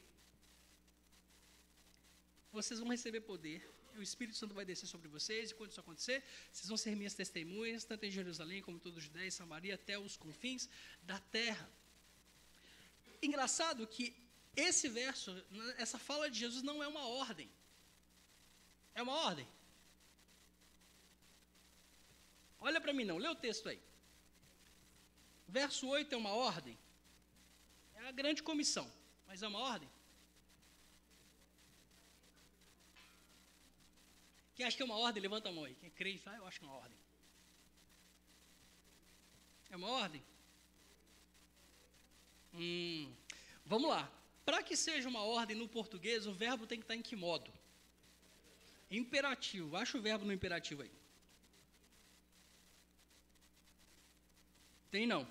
vocês vão receber poder, e o Espírito Santo vai descer sobre vocês, e quando isso acontecer, vocês vão ser minhas testemunhas, tanto em Jerusalém como em toda a Judéia e Samaria, até os confins da terra. Engraçado que esse verso, essa fala de Jesus não é uma ordem. É uma ordem? Olha para mim não, lê o texto aí. Verso 8 é uma ordem? É a grande comissão, mas é uma ordem? Quem acha que é uma ordem, levanta a mão aí. Quem crê e fala, eu acho que é uma ordem. É uma ordem? Vamos lá. Para que seja uma ordem no português, o verbo tem que estar em que modo? Imperativo. Acha o verbo no imperativo aí. Tem não.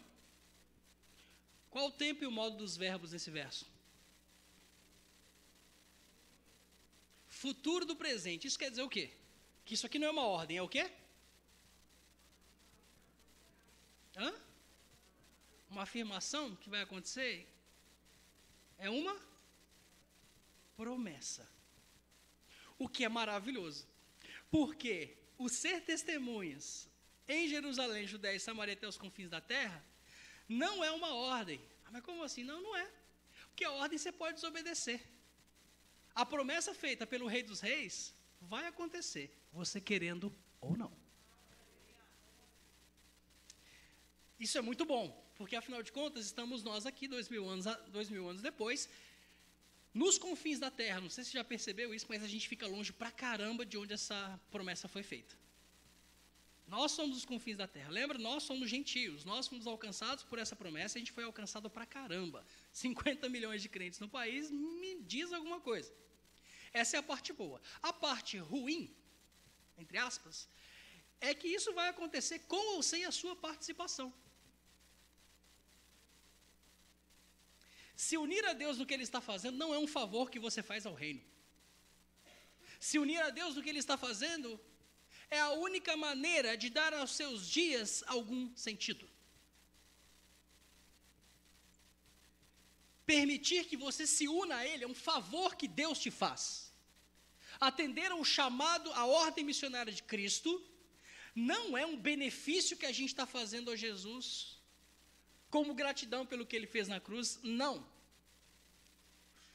Qual o tempo e o modo dos verbos nesse verso? Futuro do presente. Isso quer dizer o quê? Que isso aqui não é uma ordem, é o quê? Uma afirmação que vai acontecer? É uma promessa. O que é maravilhoso. Porque o ser testemunhas em Jerusalém, Judéia e Samaria até os confins da terra, não é uma ordem. Mas como assim? Não, não é. Porque a ordem você pode desobedecer. A promessa feita pelo Rei dos Reis vai acontecer, você querendo ou não. Isso é muito bom, porque afinal de contas estamos nós aqui 2000 anos depois, nos confins da terra. Não sei se você já percebeu isso, mas a gente fica longe pra caramba de onde essa promessa foi feita. Nós somos os confins da terra. Lembra? Nós somos gentios. Nós fomos alcançados por essa promessa. A gente foi alcançado pra caramba. 50 milhões de crentes no país me diz alguma coisa. Essa é a parte boa. A parte ruim, entre aspas, é que isso vai acontecer com ou sem a sua participação. Se unir a Deus no que Ele está fazendo não é um favor que você faz ao reino. Se unir a Deus no que Ele está fazendo é a única maneira de dar aos seus dias algum sentido. Permitir que você se una a Ele é um favor que Deus te faz. Atender ao chamado, à ordem missionária de Cristo, não é um benefício que a gente está fazendo a Jesus, como gratidão pelo que Ele fez na cruz, não.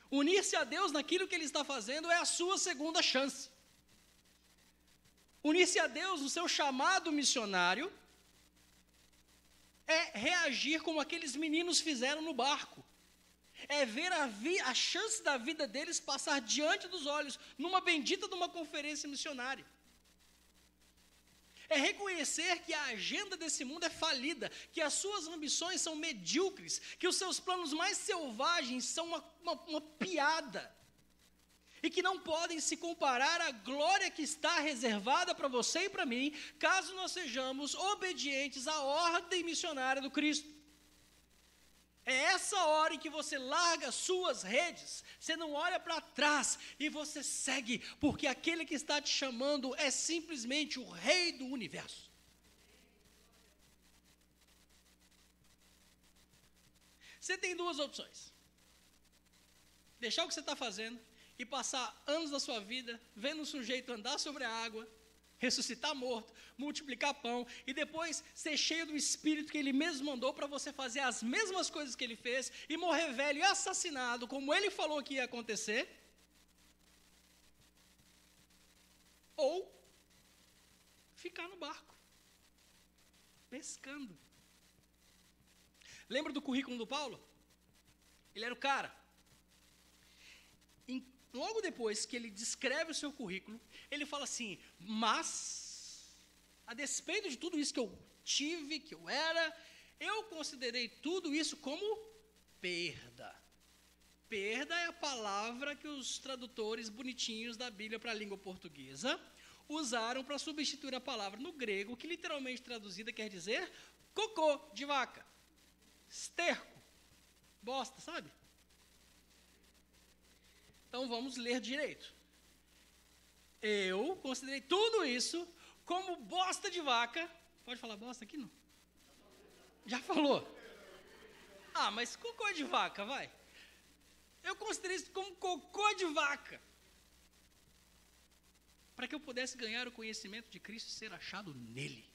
Unir-se a Deus naquilo que Ele está fazendo é a sua segunda chance. Unir-se a Deus no seu chamado missionário é reagir como aqueles meninos fizeram no barco. É ver a chance da vida deles passar diante dos olhos, numa bendita de uma conferência missionária. É reconhecer que a agenda desse mundo é falida, que as suas ambições são medíocres, que os seus planos mais selvagens são uma piada, e que não podem se comparar à glória que está reservada para você e para mim, caso nós sejamos obedientes à ordem missionária do Cristo. É essa hora em que você larga suas redes, você não olha para trás e você segue, porque aquele que está te chamando é simplesmente o Rei do universo. Você tem duas opções: deixar o que você está fazendo e passar anos da sua vida vendo um sujeito andar sobre a água, ressuscitar morto, multiplicar pão, e depois ser cheio do Espírito que Ele mesmo mandou para você fazer as mesmas coisas que Ele fez, e morrer velho e assassinado, como Ele falou que ia acontecer, ou ficar no barco, pescando. Lembra do currículo do Paulo? Ele era o cara. Logo depois que ele descreve o seu currículo, ele fala assim: mas, a despeito de tudo isso que eu tive, que eu era, eu considerei tudo isso como perda. Perda é a palavra que os tradutores bonitinhos da Bíblia para a língua portuguesa usaram para substituir a palavra no grego, que literalmente traduzida quer dizer cocô de vaca, esterco, bosta, sabe? Então vamos ler direito. Eu considerei tudo isso como bosta de vaca. Pode falar bosta aqui, não? Já falou. Ah, mas cocô de vaca, vai. Eu considerei isso como cocô de vaca, para que eu pudesse ganhar o conhecimento de Cristo e ser achado nele.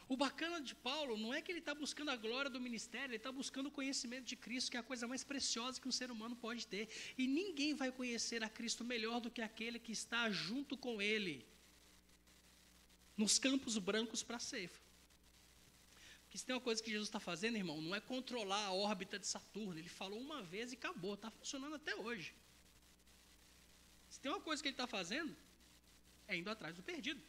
O bacana de Paulo não é que ele está buscando a glória do ministério, ele está buscando o conhecimento de Cristo, que é a coisa mais preciosa que um ser humano pode ter. E ninguém vai conhecer a Cristo melhor do que aquele que está junto com ele, nos campos brancos para a ceifa. Porque se tem uma coisa que Jesus está fazendo, irmão, não é controlar a órbita de Saturno. Ele falou uma vez e acabou, está funcionando até hoje. Se tem uma coisa que ele está fazendo, é indo atrás do perdido.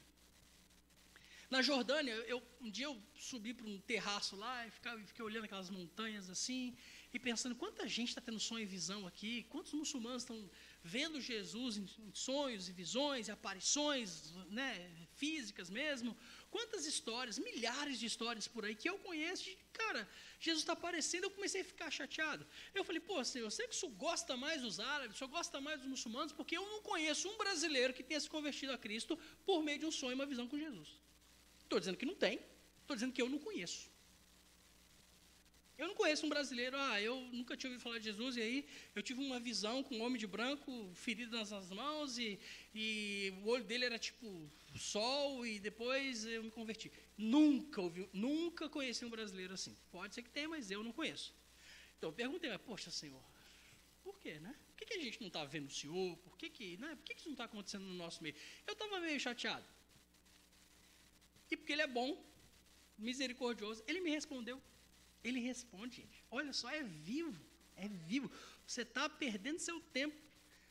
Na Jordânia, um dia eu subi para um terraço lá e fiquei olhando aquelas montanhas assim, e pensando, quanta gente está tendo sonho e visão aqui, quantos muçulmanos estão vendo Jesus em sonhos e visões e aparições, né, físicas mesmo, quantas histórias, milhares de histórias por aí que eu conheço, cara, Jesus está aparecendo. Eu comecei a ficar chateado. Eu falei, pô, Senhor, eu sei que o Senhor gosta mais dos árabes, o Senhor gosta mais dos muçulmanos, porque eu não conheço um brasileiro que tenha se convertido a Cristo por meio de um sonho e uma visão com Jesus. Estou dizendo que não tem, estou dizendo que eu não conheço. Eu não conheço um brasileiro, eu nunca tinha ouvido falar de Jesus, e aí eu tive uma visão com um homem de branco, ferido nas mãos, e o olho dele era tipo sol, e depois eu me converti. Nunca conheci um brasileiro assim. Pode ser que tenha, mas eu não conheço. Então eu perguntei, poxa, Senhor, por quê, né? Por que a gente não está vendo o Senhor? Por que isso não está acontecendo no nosso meio? Eu estava meio chateado. E porque ele é bom, misericordioso, ele me respondeu. Ele responde, gente. Olha só, é vivo, é vivo. Você está perdendo seu tempo.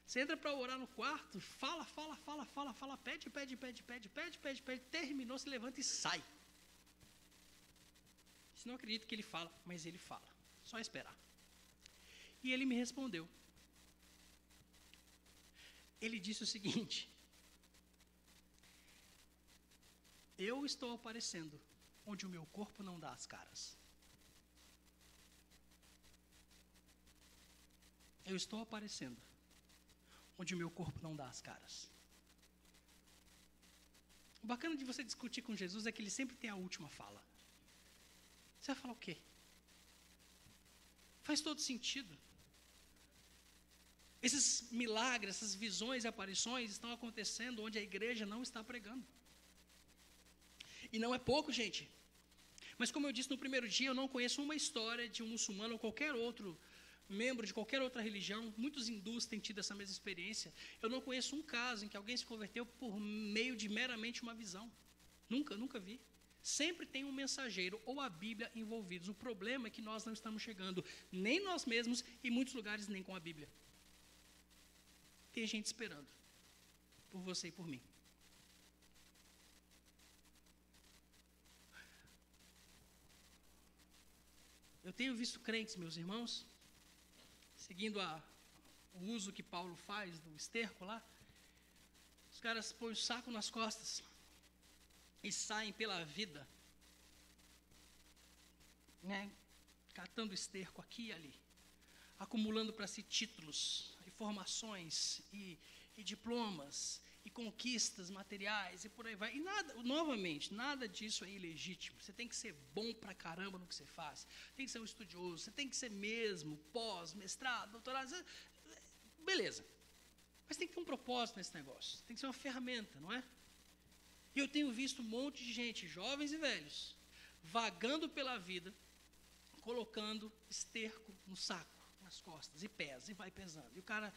Você entra para orar no quarto, fala, pede, terminou, se levanta e sai. Você não acredita que ele fala, mas ele fala. Só esperar. E ele me respondeu. Ele disse o seguinte: eu estou aparecendo onde o meu corpo não dá as caras. Eu estou aparecendo onde o meu corpo não dá as caras. O bacana de você discutir com Jesus é que ele sempre tem a última fala. Você vai falar o quê? Faz todo sentido. Esses milagres, essas visões e aparições estão acontecendo onde a igreja não está pregando. E não é pouco, gente. Mas como eu disse no primeiro dia, eu não conheço uma história de um muçulmano ou qualquer outro membro de qualquer outra religião. Muitos hindus têm tido essa mesma experiência. Eu não conheço um caso em que alguém se converteu por meio de meramente uma visão. Nunca vi. Sempre tem um mensageiro ou a Bíblia envolvidos. O problema é que nós não estamos chegando nem nós mesmos, e em muitos lugares nem com a Bíblia. Tem gente esperando por você e por mim. Eu tenho visto crentes, meus irmãos, seguindo o uso que Paulo faz do esterco lá, os caras põem o saco nas costas e saem pela vida, né, catando esterco aqui e ali, acumulando para si títulos, informações e diplomas e conquistas materiais e por aí vai. E nada disso é ilegítimo. Você tem que ser bom pra caramba no que você faz. Tem que ser um estudioso, você tem que ser mesmo, pós, mestrado, doutorado. Beleza. Mas tem que ter um propósito nesse negócio. Tem que ser uma ferramenta, não é? E eu tenho visto um monte de gente, jovens e velhos, vagando pela vida, colocando esterco no saco, nas costas, e pesa, e vai pesando. E o cara,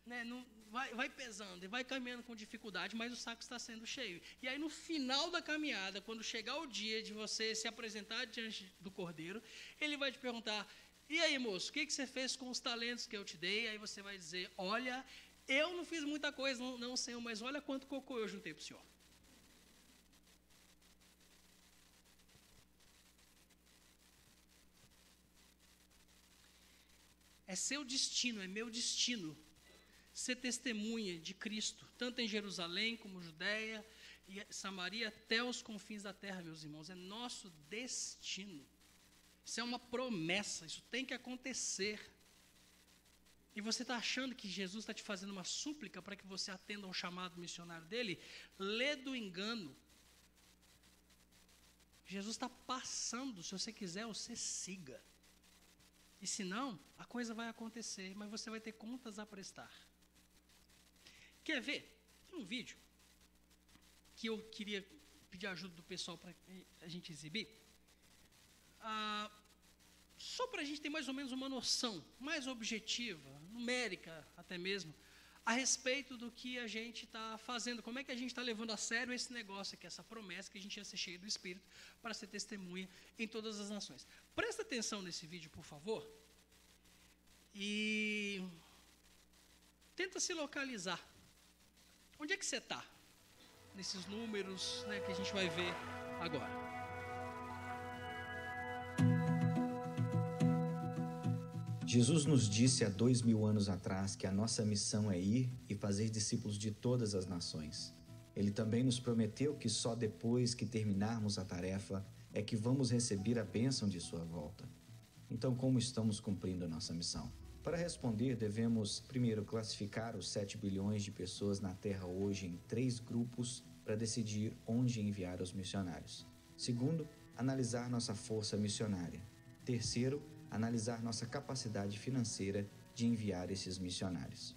né, vai pesando, e vai caminhando com dificuldade, mas o saco está sendo cheio. E aí no final da caminhada, quando chegar o dia de você se apresentar diante do Cordeiro, ele vai te perguntar: e aí, moço, o que você fez com os talentos que eu te dei? Aí você vai dizer: olha, eu não fiz muita coisa, não, Senhor, mas olha quanto cocô eu juntei para o Senhor. É seu destino, é meu destino ser testemunha de Cristo, tanto em Jerusalém como Judéia e Samaria, até os confins da terra, meus irmãos. É nosso destino. Isso é uma promessa, isso tem que acontecer. E você está achando que Jesus está te fazendo uma súplica para que você atenda ao chamado missionário dele? Lê do engano. Jesus está passando, se você quiser, você siga. E se não, a coisa vai acontecer, mas você vai ter contas a prestar. Quer ver? Tem um vídeo que eu queria pedir ajuda do pessoal para a gente exibir. Só para a gente ter mais ou menos uma noção mais objetiva, numérica até mesmo, a respeito do que a gente está fazendo, como é que a gente está levando a sério esse negócio aqui, essa promessa que a gente ia ser cheio do Espírito para ser testemunha em todas as nações. Presta atenção nesse vídeo, por favor, e tenta se localizar. Onde é que você está? Nesses números, né, que a gente vai ver agora. Jesus nos disse há 2000 anos atrás que a nossa missão é ir e fazer discípulos de todas as nações. Ele também nos prometeu que só depois que terminarmos a tarefa é que vamos receber a bênção de sua volta. Então, como estamos cumprindo a nossa missão? Para responder, devemos, primeiro, classificar os 7 bilhões de pessoas na Terra hoje em 3 grupos para decidir onde enviar os missionários. Segundo, analisar nossa força missionária. Terceiro, analisar nossa capacidade financeira de enviar esses missionários.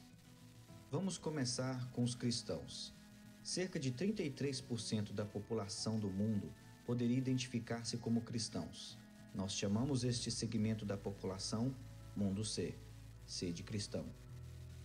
Vamos começar com os cristãos. Cerca de 33% da população do mundo poderia identificar-se como cristãos. Nós chamamos este segmento da população Mundo C, C de cristão.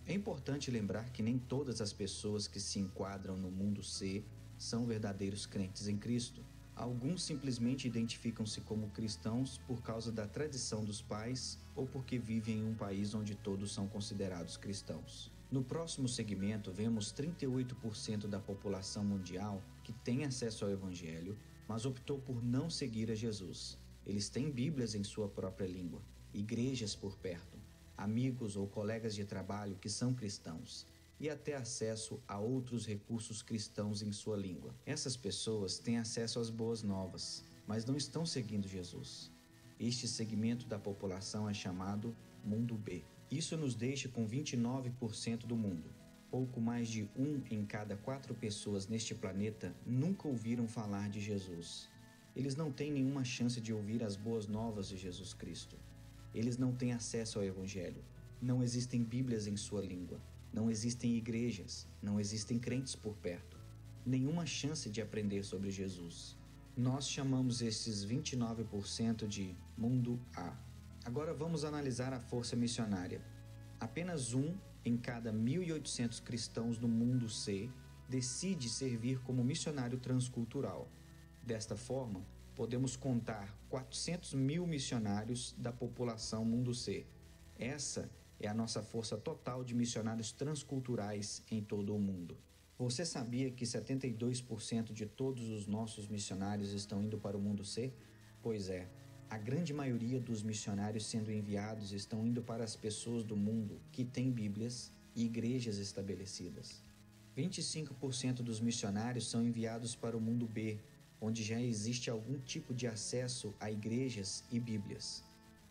É importante lembrar que nem todas as pessoas que se enquadram no Mundo C são verdadeiros crentes em Cristo. Alguns simplesmente identificam-se como cristãos por causa da tradição dos pais ou porque vivem em um país onde todos são considerados cristãos. No próximo segmento, vemos 38% da população mundial que tem acesso ao Evangelho, mas optou por não seguir a Jesus. Eles têm Bíblias em sua própria língua, igrejas por perto, amigos ou colegas de trabalho que são cristãos, e até acesso a outros recursos cristãos em sua língua. Essas pessoas têm acesso às boas novas, mas não estão seguindo Jesus. Este segmento da população é chamado Mundo B. Isso nos deixa com 29% do mundo. Pouco mais de 1 em cada 4 pessoas neste planeta nunca ouviram falar de Jesus. Eles não têm nenhuma chance de ouvir as boas novas de Jesus Cristo. Eles não têm acesso ao Evangelho. Não existem Bíblias em sua língua. Não existem igrejas, não existem crentes por perto. Nenhuma chance de aprender sobre Jesus. Nós chamamos esses 29% de Mundo A. Agora vamos analisar a força missionária. Apenas 1 em cada 1.800 cristãos no Mundo C decide servir como missionário transcultural. Desta forma, podemos contar 400 mil missionários da população Mundo C. Essa é a nossa força total de missionários transculturais em todo o mundo. Você sabia que 72% de todos os nossos missionários estão indo para o Mundo C? Pois é, a grande maioria dos missionários sendo enviados estão indo para as pessoas do mundo que têm Bíblias e igrejas estabelecidas. 25% dos missionários são enviados para o Mundo B, onde já existe algum tipo de acesso a igrejas e Bíblias.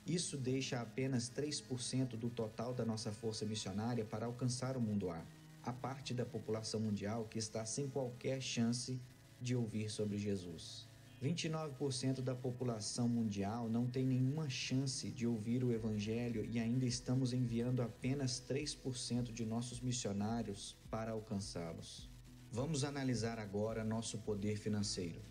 Isso deixa apenas 3% do total da nossa força missionária para alcançar o Mundo A, a parte da população mundial que está sem qualquer chance de ouvir sobre Jesus. 29% da população mundial não tem nenhuma chance de ouvir o Evangelho e ainda estamos enviando apenas 3% de nossos missionários para alcançá-los. Vamos analisar agora nosso poder financeiro.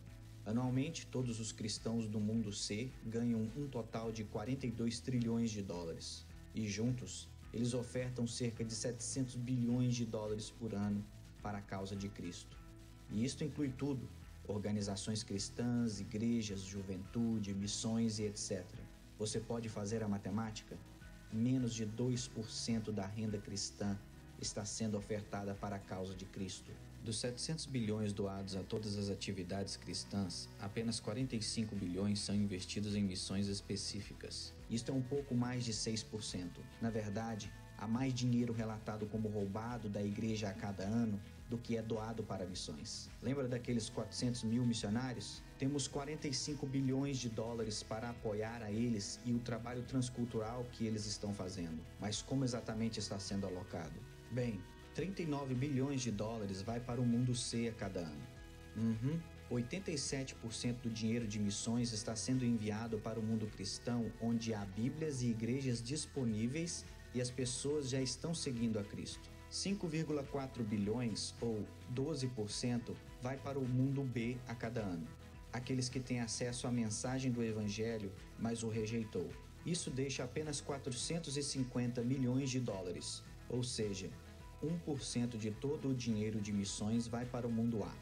Anualmente, todos os cristãos do Mundo C ganham um total de 42 trilhões de dólares. E juntos, eles ofertam cerca de 700 bilhões de dólares por ano para a causa de Cristo. E isto inclui tudo: organizações cristãs, igrejas, juventude, missões e etc. Você pode fazer a matemática? Menos de 2% da renda cristã está sendo ofertada para a causa de Cristo. Dos 700 bilhões doados a todas as atividades cristãs, apenas 45 bilhões são investidos em missões específicas. Isto é um pouco mais de 6%. Na verdade, há mais dinheiro relatado como roubado da igreja a cada ano do que é doado para missões. Lembra daqueles 400 mil missionários? Temos 45 bilhões de dólares para apoiar a eles e o trabalho transcultural que eles estão fazendo. Mas como exatamente está sendo alocado? Bem, 39 bilhões de dólares vai para o Mundo C a cada ano. 87% do dinheiro de missões está sendo enviado para o mundo cristão, onde há Bíblias e igrejas disponíveis e as pessoas já estão seguindo a Cristo. 5,4 bilhões, ou 12%, vai para o mundo B a cada ano. Aqueles que têm acesso à mensagem do Evangelho, mas o rejeitou. Isso deixa apenas 450 milhões de dólares, ou seja, 1% de todo o dinheiro de missões vai para o mundo A,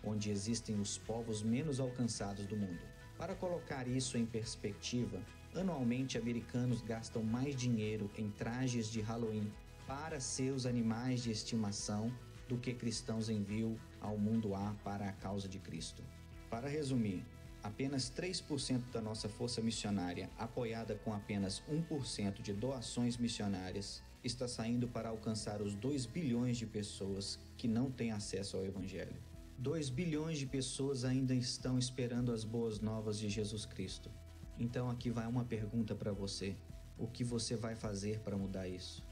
onde existem os povos menos alcançados do mundo. Para colocar isso em perspectiva, anualmente americanos gastam mais dinheiro em trajes de Halloween para seus animais de estimação do que cristãos enviam ao mundo A para a causa de Cristo. Para resumir, apenas 3% da nossa força missionária, apoiada com apenas 1% de doações missionárias, está saindo para alcançar os 2 bilhões de pessoas que não têm acesso ao Evangelho. 2 bilhões de pessoas ainda estão esperando as boas novas de Jesus Cristo. Então aqui vai uma pergunta para você. O que você vai fazer para mudar isso?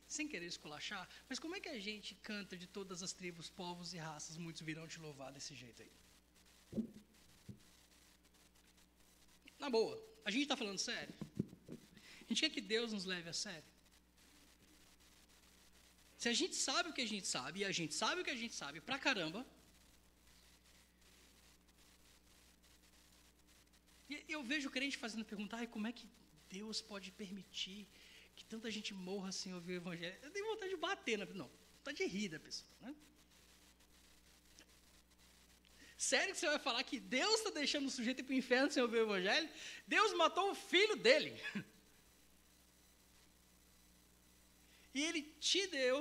Sem querer esculachar, mas como é que a gente canta de todas as tribos, povos e raças, muitos virão te louvar desse jeito aí? Na boa, a gente está falando sério? A gente quer que Deus nos leve a sério? Se a gente sabe o que a gente sabe, e a gente sabe o que a gente sabe pra caramba, e eu vejo o crente fazendo pergunta, como é que Deus pode permitir que tanta gente morra sem ouvir o Evangelho? Eu tenho vontade de bater, não, vontade de rir da pessoa, né? Sério que você vai falar que Deus está deixando o sujeito ir para o inferno sem ouvir o Evangelho? Deus matou o filho dele. E Ele te deu,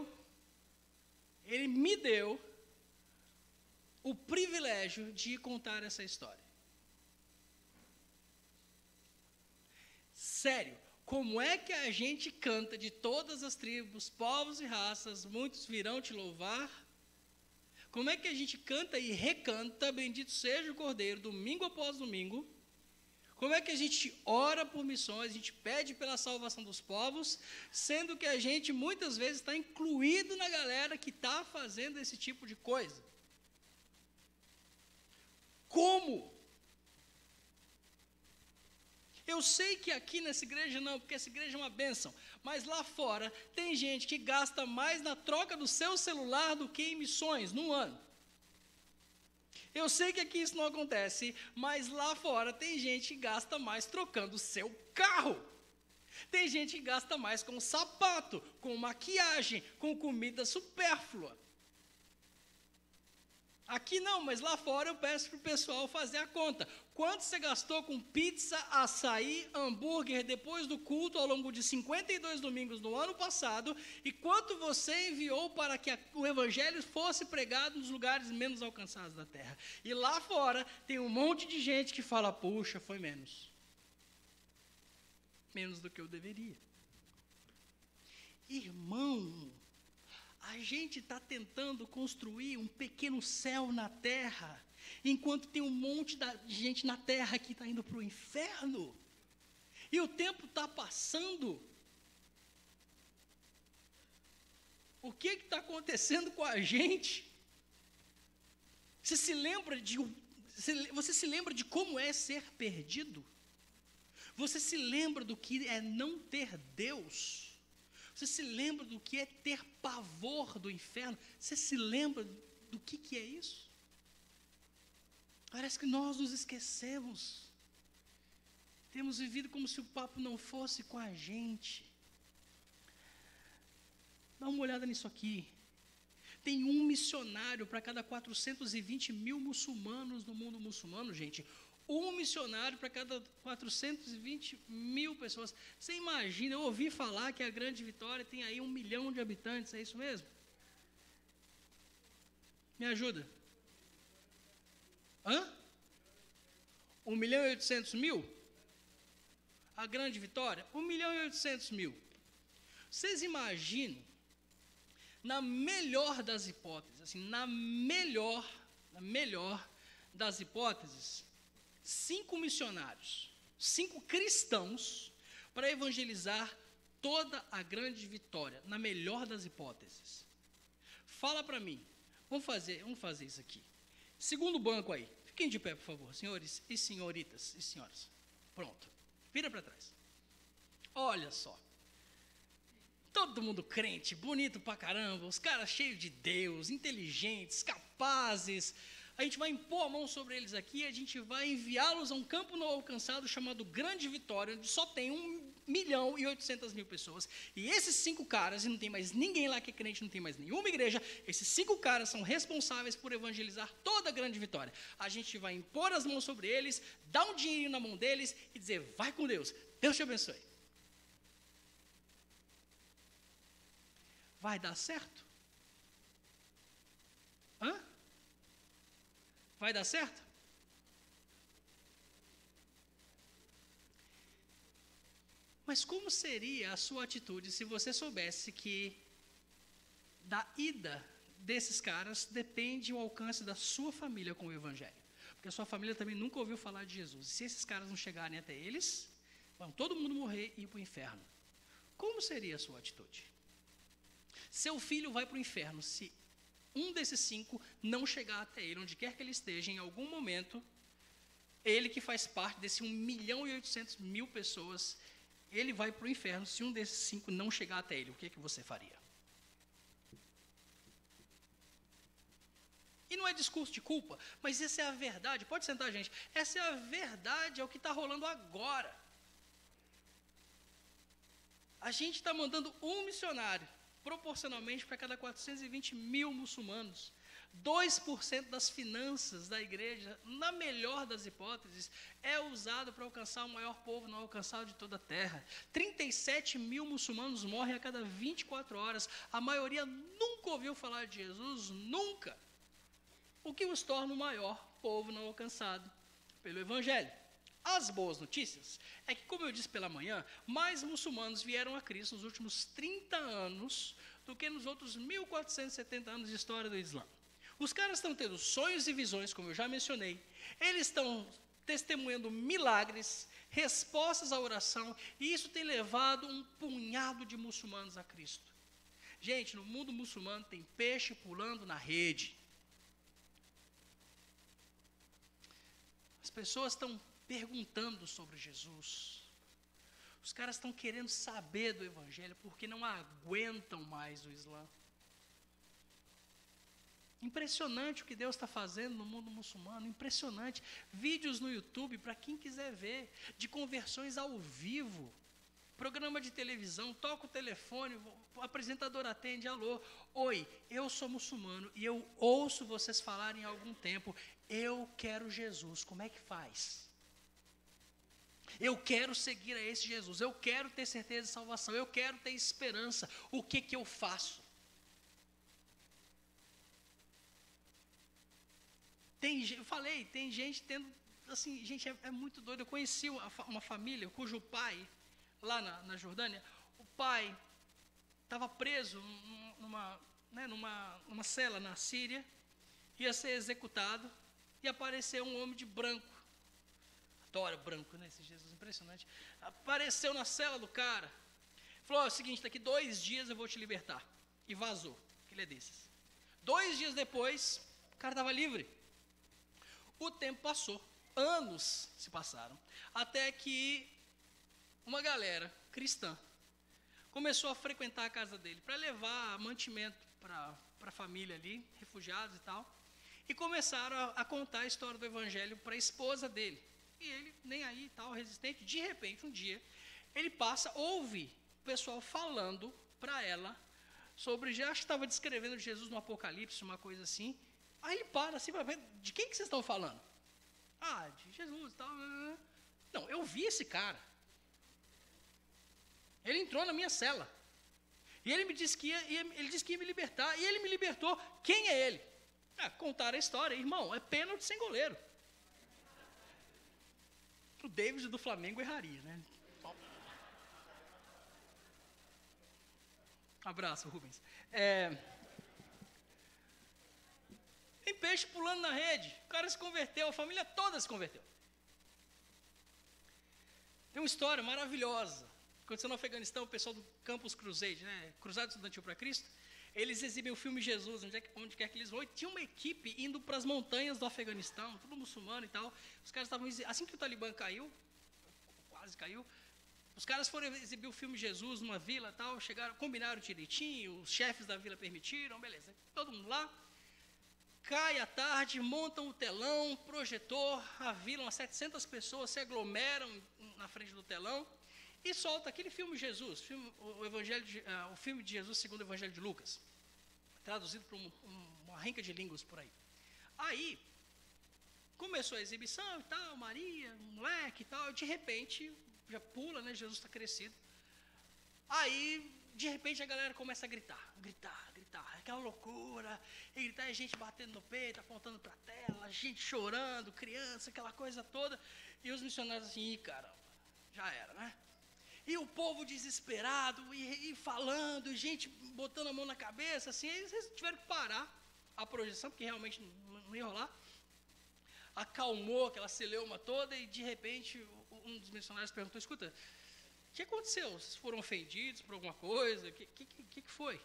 Ele me deu o privilégio de contar essa história. Sério, como é que a gente canta de todas as tribos, povos e raças, muitos virão te louvar? Como é que a gente canta e recanta, bendito seja o Cordeiro, domingo após domingo? Como é que a gente ora por missões, a gente pede pela salvação dos povos, sendo que a gente muitas vezes está incluído na galera que está fazendo esse tipo de coisa? Como? Eu sei que aqui nessa igreja não, porque essa igreja é uma bênção, mas lá fora tem gente que gasta mais na troca do seu celular do que em missões num ano. Eu sei que aqui isso não acontece, mas lá fora tem gente que gasta mais trocando o seu carro. Tem gente que gasta mais com sapato, com maquiagem, com comida supérflua. Aqui não, mas lá fora eu peço para o pessoal fazer a conta. Quanto você gastou com pizza, açaí, hambúrguer depois do culto ao longo de 52 domingos no ano passado? E quanto você enviou para que o evangelho fosse pregado nos lugares menos alcançados da terra? E lá fora tem um monte de gente que fala, puxa, foi menos. Menos do que eu deveria. Irmão, a gente está tentando construir um pequeno céu na terra, enquanto tem um monte de gente na terra que está indo para o inferno. E o tempo está passando. O que está acontecendo com a gente? Você se lembra de como é ser perdido? Você se lembra do que é não ter Deus? Você se lembra do que é ter pavor do inferno? Você se lembra do que é isso? Parece que nós nos esquecemos. Temos vivido como se o papo não fosse com a gente. Dá uma olhada nisso aqui. Tem um missionário para cada 420 mil muçulmanos no mundo muçulmano, gente. Um missionário para cada 420 mil pessoas. Você imagina, eu ouvi falar que a Grande Vitória tem aí 1 milhão de habitantes, é isso mesmo? Me ajuda. 1.800.000? A Grande Vitória? 1.800.000. Vocês imaginam, na melhor das hipóteses, assim, na melhor das hipóteses, 5 missionários, 5 cristãos, para evangelizar toda a Grande Vitória, na melhor das hipóteses. Fala para mim, vamos fazer isso aqui. Segundo banco aí, fiquem de pé, por favor, senhores e senhoritas e senhoras. Pronto, vira para trás. Olha só. Todo mundo crente, bonito pra caramba, os caras cheios de Deus, inteligentes, capazes. A gente vai impor a mão sobre eles aqui, a gente vai enviá-los a um campo não alcançado chamado Grande Vitória, onde só tem 1.800.000 pessoas. E esses 5 caras, e não tem mais ninguém lá que é crente, não tem mais nenhuma igreja, esses 5 caras são responsáveis por evangelizar toda a Grande Vitória. A gente vai impor as mãos sobre eles, dar um dinheirinho na mão deles e dizer, vai com Deus, Deus te abençoe. Vai dar certo? Hã? Vai dar certo? Mas como seria a sua atitude se você soubesse que da ida desses caras depende o alcance da sua família com o Evangelho? Porque a sua família também nunca ouviu falar de Jesus. E se esses caras não chegarem até eles, vão todo mundo morrer e ir para o inferno. Como seria a sua atitude? Seu filho vai para o inferno se um desses 5 não chegar até ele, onde quer que ele esteja, em algum momento, ele que faz parte desse 1.800.000 pessoas, ele vai para o inferno se um desses 5 não chegar até ele. O que você faria? E não é discurso de culpa, mas essa é a verdade. Pode sentar, gente. Essa é a verdade, é o que está rolando agora. A gente está mandando um missionário proporcionalmente para cada 420.000 muçulmanos. 2% das finanças da igreja, na melhor das hipóteses, é usado para alcançar o maior povo não alcançado de toda a terra. 37.000 muçulmanos morrem a cada 24 horas. A maioria nunca ouviu falar de Jesus, nunca. O que os torna o maior povo não alcançado pelo Evangelho. As boas notícias é que, como eu disse pela manhã, mais muçulmanos vieram a Cristo nos últimos 30 anos do que nos outros 1.470 anos de história do Islã. Os caras estão tendo sonhos e visões, como eu já mencionei. Eles estão testemunhando milagres, respostas à oração, e isso tem levado um punhado de muçulmanos a Cristo. Gente, no mundo muçulmano tem peixe pulando na rede. As pessoas estão perguntando sobre Jesus. Os caras estão querendo saber do Evangelho porque não aguentam mais o Islã. Impressionante o que Deus está fazendo no mundo muçulmano, impressionante. Vídeos no YouTube, para quem quiser ver, de conversões ao vivo. Programa de televisão, toca o telefone, o apresentador atende, alô. Oi, eu sou muçulmano e eu ouço vocês falarem há algum tempo, eu quero Jesus, como é que faz? Eu quero seguir a esse Jesus, eu quero ter certeza de salvação, eu quero ter esperança, o que eu faço? Eu falei, tem gente tendo, assim, gente, é muito doido. Eu conheci uma família cujo pai, lá na Jordânia, o pai estava preso numa cela na Síria, ia ser executado, e apareceu um homem de branco. Adoro branco, né? Esse Jesus, impressionante. Apareceu na cela do cara, falou, é o seguinte, daqui 2 dias eu vou te libertar. E vazou, que ele é desses. 2 dias depois, o cara estava livre. O tempo passou, anos se passaram, até que uma galera cristã começou a frequentar a casa dele para levar mantimento para a família ali, refugiados e tal, e começaram a contar a história do Evangelho para a esposa dele. E ele, nem aí, tal, resistente, de repente, um dia, ele ouve o pessoal falando para ela sobre, já acho que estava descrevendo Jesus no Apocalipse, uma coisa assim. Aí ele para assim, para ver, de quem que vocês estão falando? Ah, de Jesus e tal. Não, eu vi esse cara. Ele entrou na minha cela. E ele me disse que ia me libertar. E ele me libertou. Quem é ele? Contaram a história. Irmão, é pênalti sem goleiro. O David do Flamengo erraria, né? Abraço, Rubens. Tem peixe pulando na rede. O cara se converteu, a família toda se converteu. Tem uma história maravilhosa. Aconteceu no Afeganistão, o pessoal do Campus Crusade, né? Cruzado Estudantil para Cristo, eles exibem o filme Jesus, onde quer que eles vão. E tinha uma equipe indo para as montanhas do Afeganistão, tudo muçulmano e tal. Os caras estavam, assim que o Talibã caiu, quase caiu, Os caras foram exibir o filme Jesus numa vila e tal, chegaram, combinaram direitinho, os chefes da vila permitiram, beleza. Todo mundo lá, cai à tarde, montam o telão, projetor, a vila, umas 700 pessoas se aglomeram na frente do telão e solta aquele filme Jesus, o filme de Jesus segundo o Evangelho de Lucas, traduzido para uma renca de línguas por aí. Aí, começou a exibição e tal, Maria, moleque e tal, de repente, já pula, né, Jesus está crescido. Aí, de repente, a galera começa a gritar, aquela loucura, e gritar, a gente batendo no peito, apontando para a tela, gente chorando, criança, aquela coisa toda, e os missionários assim, ih, caramba, já era, né? E o povo desesperado, e falando, gente botando a mão na cabeça, assim, eles tiveram que parar a projeção, porque realmente não ia rolar. Acalmou aquela celeuma toda, e de repente, um dos missionários perguntou, escuta, o que aconteceu? Vocês foram ofendidos por alguma coisa? O que foi?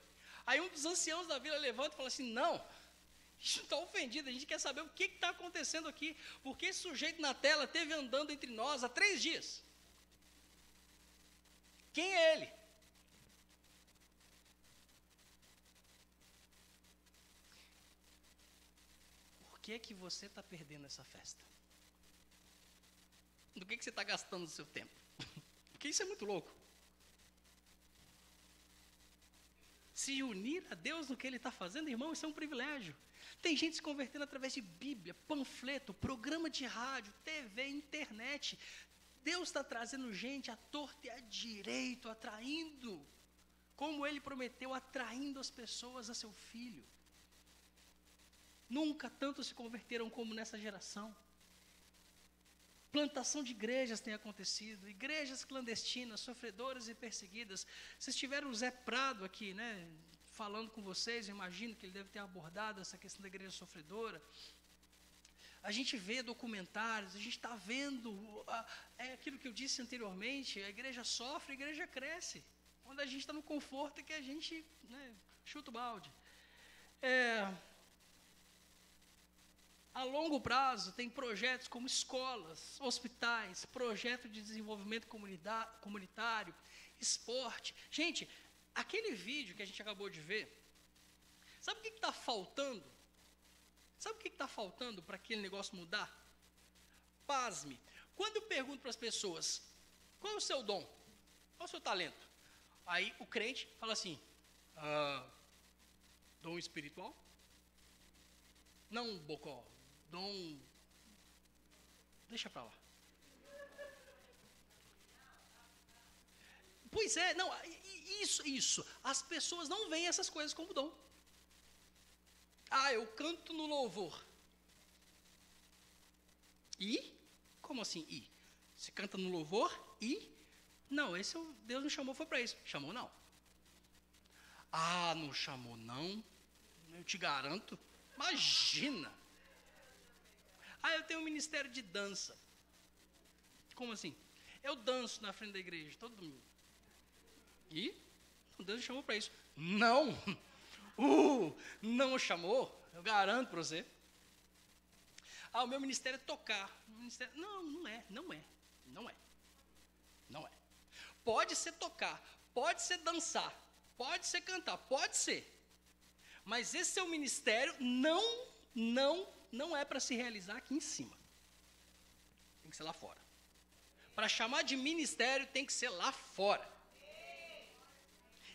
Aí um dos anciãos da vila levanta e fala assim, não, a gente não está ofendido, a gente quer saber o que está acontecendo aqui, porque esse sujeito na tela esteve andando entre nós há 3 dias. Quem é ele? Por que você está perdendo essa festa? Do que você está gastando o seu tempo? Porque isso é muito louco. Se unir a Deus no que Ele está fazendo, irmão, isso é um privilégio. Tem gente se convertendo através de Bíblia, panfleto, programa de rádio, TV, internet. Deus está trazendo gente à torta e à direito, atraindo, como Ele prometeu, atraindo as pessoas a seu Filho. Nunca tanto se converteram como nessa geração. Plantação de igrejas tem acontecido, igrejas clandestinas, sofredoras e perseguidas. Vocês tiveram o Zé Prado aqui, né, falando com vocês, eu imagino que ele deve ter abordado essa questão da igreja sofredora. A gente vê documentários, a gente está vendo, é aquilo que eu disse anteriormente, a igreja sofre, a igreja cresce. Quando a gente está no conforto é que a gente, né, chuta o balde. A longo prazo, tem projetos como escolas, hospitais, projeto de desenvolvimento comunitário, esporte. Gente, aquele vídeo que a gente acabou de ver, sabe o que está faltando? Sabe o que está faltando para aquele negócio mudar? Pasme. Quando eu pergunto para as pessoas, qual é o seu dom? Qual é o seu talento? Aí o crente fala assim, dom espiritual? Não, bocó. Dom, deixa para lá. Pois é, não, isso. As pessoas não veem essas coisas como dom. Eu canto no louvor. E? Como assim, e? Você canta no louvor e? Não, Deus não chamou, foi para isso. Chamou não. Não chamou não. Eu te garanto. Imagina. Eu tenho um ministério de dança. Como assim? Eu danço na frente da igreja, todo domingo. E? Deus me chamou para isso. Não! Não chamou? Eu garanto para você. O meu ministério é tocar. Não é. Pode ser tocar, pode ser dançar, pode ser cantar, pode ser. Mas esse seu ministério não é para se realizar aqui em cima. Tem que ser lá fora. Para chamar de ministério, tem que ser lá fora.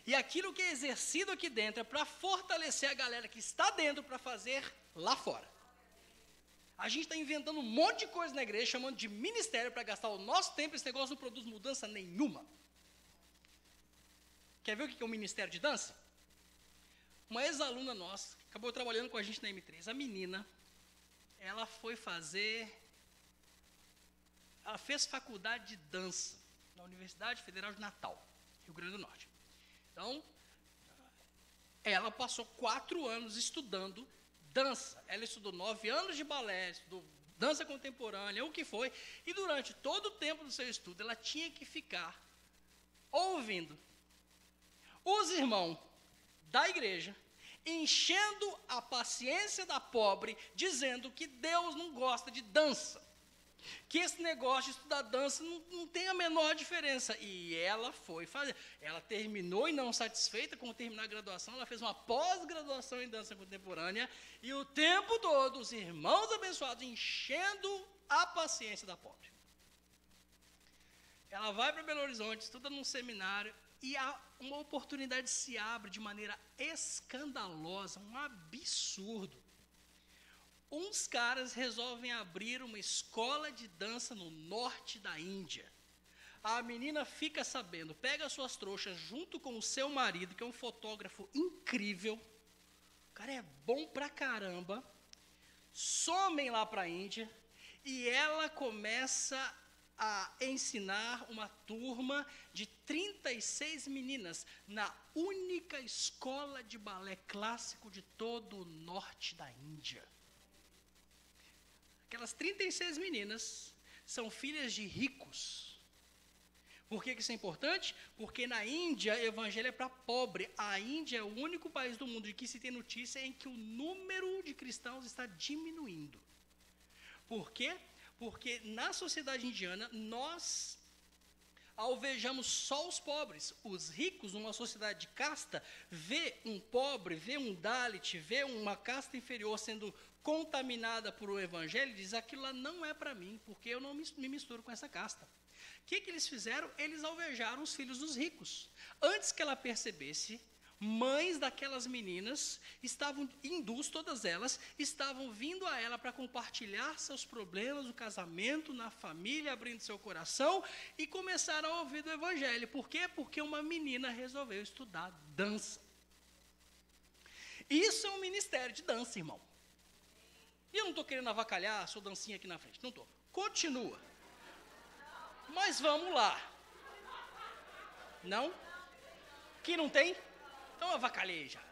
E aquilo que é exercido aqui dentro é para fortalecer a galera que está dentro para fazer lá fora. A gente está inventando um monte de coisa na igreja, chamando de ministério para gastar o nosso tempo, esse negócio não produz mudança nenhuma. Quer ver o que é um ministério de dança? Uma ex-aluna nossa, acabou trabalhando com a gente na M3, a menina, ela fez faculdade de dança na Universidade Federal de Natal, Rio Grande do Norte. Então, ela passou 4 anos estudando dança. Ela estudou 9 anos de balé, estudou dança contemporânea, o que foi. E durante todo o tempo do seu estudo, ela tinha que ficar ouvindo os irmãos da igreja, enchendo a paciência da pobre, dizendo que Deus não gosta de dança. que esse negócio de estudar dança não tem a menor diferença. E ela foi fazer. Ela terminou e não satisfeita com terminar a graduação, ela fez uma pós-graduação em dança contemporânea, e o tempo todo os irmãos abençoados enchendo a paciência da pobre. Ela vai para Belo Horizonte, estuda num seminário, e uma oportunidade se abre de maneira escandalosa, um absurdo. Uns caras resolvem abrir uma escola de dança no norte da Índia. A menina fica sabendo, pega as suas trouxas junto com o seu marido, que é um fotógrafo incrível, o cara é bom pra caramba, somem lá pra Índia, e ela começa a ensinar uma turma de 36 meninas na única escola de balé clássico de todo o norte da Índia. Aquelas 36 meninas são filhas de ricos. Por que isso é importante? Porque na Índia, o evangelho é para pobre. A Índia é o único país do mundo de que se tem notícia em que o número de cristãos está diminuindo. Por quê? Porque na sociedade indiana, nós alvejamos só os pobres. Os ricos, numa sociedade de casta, vê um pobre, vê um Dalit, vê uma casta inferior sendo contaminada por o evangelho, e diz: aquilo lá não é para mim, porque eu não me misturo com essa casta. O que eles fizeram? Eles alvejaram os filhos dos ricos. Antes que ela percebesse, mães daquelas meninas estavam, hindus todas elas, estavam vindo a ela para compartilhar seus problemas no casamento, na família, abrindo seu coração, e começaram a ouvir do evangelho. Por quê? Porque uma menina resolveu estudar dança. Isso é um ministério de dança, irmão. E eu não estou querendo avacalhar a sua dancinha aqui na frente, não estou. Continua. Mas vamos lá. Não? Que não tem? Então avacalhei já.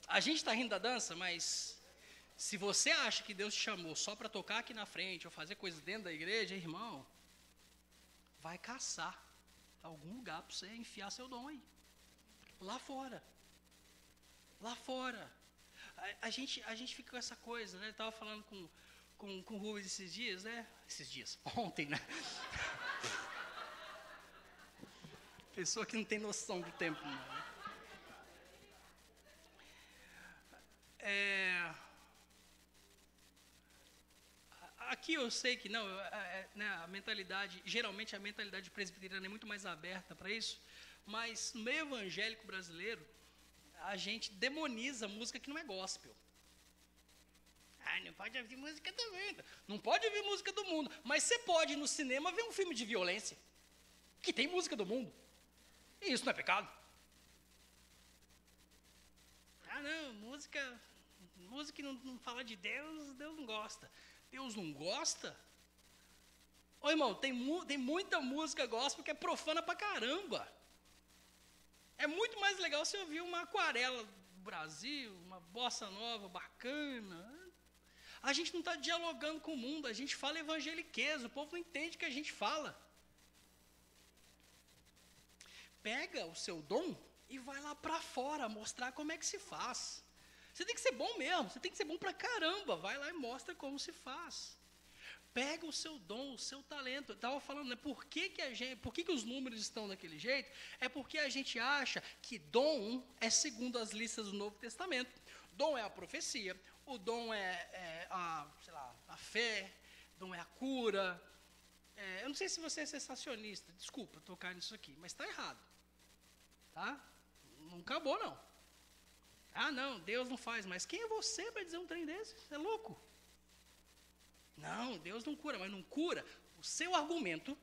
A gente está rindo da dança, mas se você acha que Deus te chamou só para tocar aqui na frente ou fazer coisas dentro da igreja, irmão, vai caçar algum lugar para você enfiar seu dom aí. Lá fora. Lá fora. A gente fica com essa coisa, né? Eu estava falando com o Rubens esses dias, né? Ontem, né? Pessoa que não tem noção do tempo, não. Aqui eu sei que não, né, a mentalidade, geralmente a mentalidade presbiteriana é muito mais aberta para isso, mas no meio evangélico brasileiro, a gente demoniza música que não é gospel. Não pode ouvir música do mundo. Não pode ouvir música do mundo, mas você pode ir no cinema ver um filme de violência, que tem música do mundo. E isso não é pecado. Não, música que não fala de Deus, Deus não gosta. Deus não gosta? Ô irmão, tem muita música gospel que é profana pra caramba. É muito mais legal você ouvir uma aquarela do Brasil, uma bossa nova bacana. A gente não está dialogando com o mundo, a gente fala evangeliquez, o povo não entende o que a gente fala. Pega o seu dom e vai lá para fora mostrar como é que se faz. Você tem que ser bom mesmo, você tem que ser bom pra caramba, vai lá e mostra como se faz. Pega o seu dom, o seu talento. Eu estava falando, né, por que os números estão daquele jeito? É porque a gente acha que dom é segundo as listas do Novo Testamento. Dom é a profecia, o dom é a fé, dom é a cura. Eu não sei se você é sensacionista, desculpa tocar nisso aqui, mas está errado. Tá? Não acabou, não. Não, Deus não faz, mas quem é você para dizer um trem desse? Você é louco? Não, Deus não cura, mas não cura. O seu argumento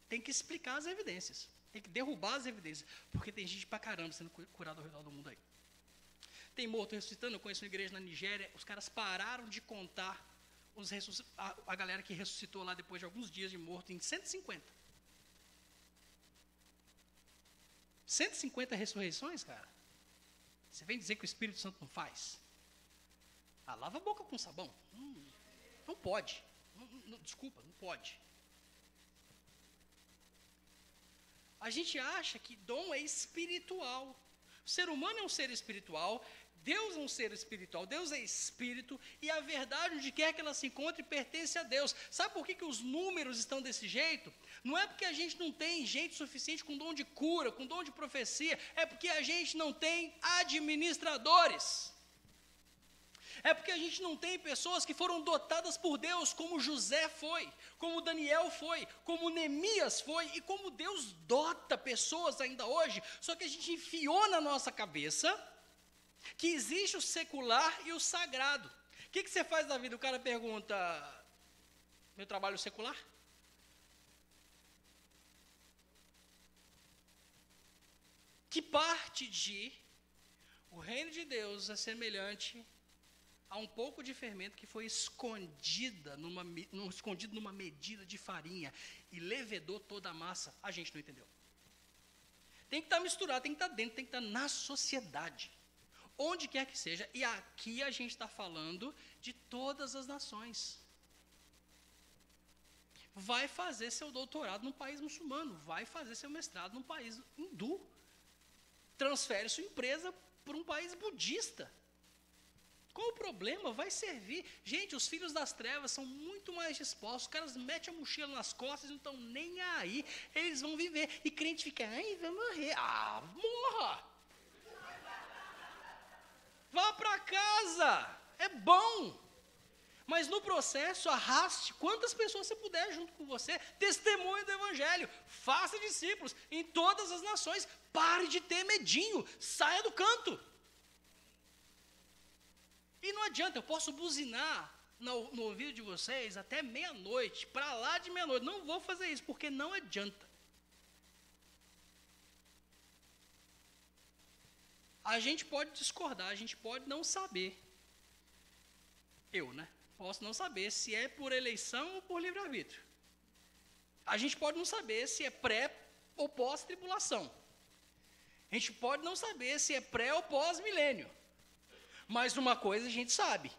tem que explicar as evidências, tem que derrubar as evidências, porque tem gente pra caramba sendo curada ao redor do mundo aí. Tem morto ressuscitando, eu conheço uma igreja na Nigéria, os caras pararam de contar a galera que ressuscitou lá depois de alguns dias de morto em 150. 150 ressurreições, cara. Você vem dizer que o Espírito Santo não faz? Lava a boca com sabão. Não pode. Desculpa, não pode. A gente acha que dom é espiritual. O ser humano é um ser espiritual, Deus é um ser espiritual, Deus é espírito, e a verdade, onde quer que ela se encontre, pertence a Deus. Sabe por que os números estão desse jeito? Não é porque a gente não tem gente suficiente com dom de cura, com dom de profecia, é porque a gente não tem administradores. É porque a gente não tem pessoas que foram dotadas por Deus, como José foi, como Daniel foi, como Neemias foi, e como Deus dota pessoas ainda hoje, só que a gente enfiou na nossa cabeça que existe o secular e o sagrado. O que você faz na vida? O cara pergunta, meu trabalho secular? Que parte de o reino de Deus é semelhante a um pouco de fermento que foi escondido numa medida de farinha e levedou toda a massa? A gente não entendeu. Tem que estar misturado, tem que estar dentro, tem que estar na sociedade. Onde quer que seja, e aqui a gente está falando de todas as nações. Vai fazer seu doutorado num país muçulmano, vai fazer seu mestrado num país hindu. Transfere sua empresa para um país budista. Qual o problema? Vai servir. Gente, os filhos das trevas são muito mais dispostos. Os caras metem a mochila nas costas e não estão nem aí. Eles vão viver. E crente fica, ai, vai morrer. Ah, morra! Vá para casa. É bom. Mas no processo, arraste quantas pessoas você puder junto com você. Testemunhe do evangelho. Faça discípulos em todas as nações. Pare de ter medinho. Saia do canto. E não adianta, eu posso buzinar no ouvido de vocês até meia-noite, para lá de meia-noite. Não vou fazer isso, porque não adianta. A gente pode discordar, a gente pode não saber. Eu, né? Posso não saber se é por eleição ou por livre-arbítrio. A gente pode não saber se é pré ou pós-tribulação. A gente pode não saber se é pré ou pós-milênio. Mas uma coisa a gente sabe.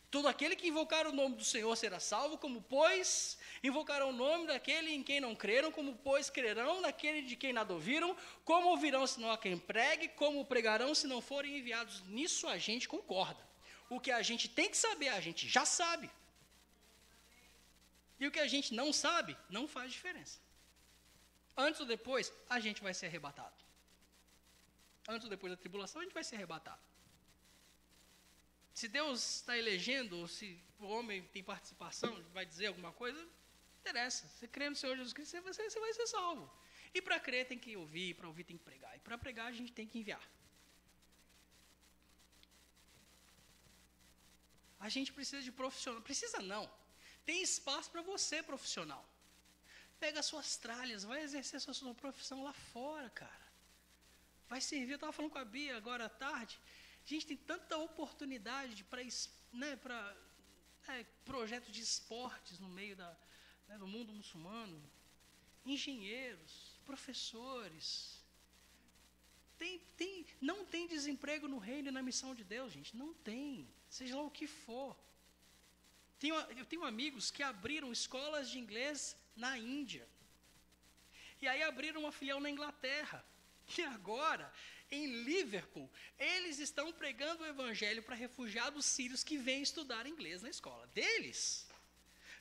Todo aquele que invocar o nome do Senhor será salvo, como pois invocarão o nome daquele em quem não creram, como pois crerão naquele de quem nada ouviram, como ouvirão se não há quem pregue, como pregarão se não forem enviados. Nisso a gente concorda. O que a gente tem que saber, a gente já sabe. E o que a gente não sabe, não faz diferença. Antes ou depois, a gente vai ser arrebatado. Antes ou depois da tribulação, a gente vai ser arrebatado. Se Deus está elegendo, ou se o homem tem participação, vai dizer alguma coisa, não interessa. Você crê no Senhor Jesus Cristo, você vai ser salvo. E para crer tem que ouvir, para ouvir tem que pregar. E para pregar a gente tem que enviar. A gente precisa de profissional. Precisa não. Tem espaço para você, profissional. Pega as suas tralhas, vai exercer a sua profissão lá fora, cara. Vai servir. Eu estava falando com a Bia agora à tarde. A gente tem tanta oportunidade para projetos de esportes no meio do mundo muçulmano. Engenheiros, professores. Não tem desemprego no reino e na missão de Deus, gente. Não tem. Seja lá o que for. Eu tenho amigos que abriram escolas de inglês na Índia. E aí abriram uma filial na Inglaterra. E agora, em Liverpool, eles estão pregando o evangelho para refugiados sírios que vêm estudar inglês na escola deles.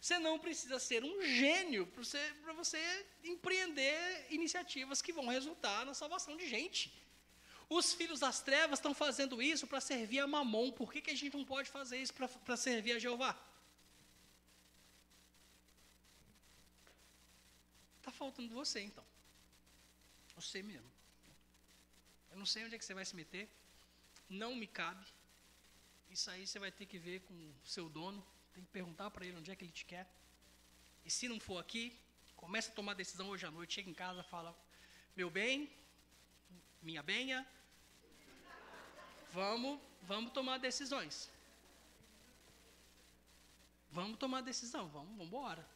Você não precisa ser um gênio para você empreender iniciativas que vão resultar na salvação de gente. Os filhos das trevas estão fazendo isso para servir a Mamon. Por que a gente não pode fazer isso para servir a Jeová? Está faltando você, então. Você mesmo. Eu não sei onde é que você vai se meter. Não me cabe. Isso aí você vai ter que ver com o seu dono. Tem que perguntar para ele onde é que ele te quer. E se não for aqui, começa a tomar decisão hoje à noite. Chega em casa e fala, meu bem, minha benha, vamos tomar decisões. Vamos tomar decisão, vamos embora.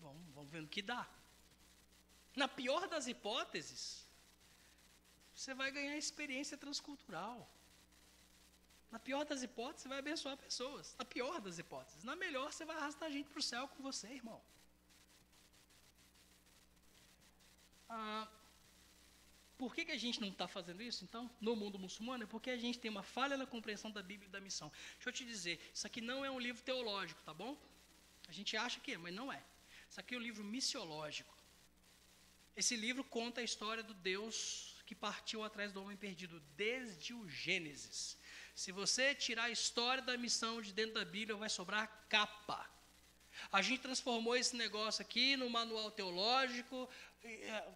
Vamos ver no que dá. Na pior das hipóteses, você vai ganhar experiência transcultural. Na pior das hipóteses, você vai abençoar pessoas. Na pior das hipóteses. Na melhor, você vai arrastar gente para o céu com você, irmão. por que a gente não está fazendo isso, então, no mundo muçulmano? É porque a gente tem uma falha na compreensão da Bíblia e da missão. Deixa eu te dizer, isso aqui não é um livro teológico, tá bom? A gente acha que é, mas não é. Isso aqui é um livro missiológico. Esse livro conta a história do Deus que partiu atrás do homem perdido, desde o Gênesis. Se você tirar a história da missão de dentro da Bíblia, vai sobrar capa. A gente transformou esse negócio aqui num manual teológico,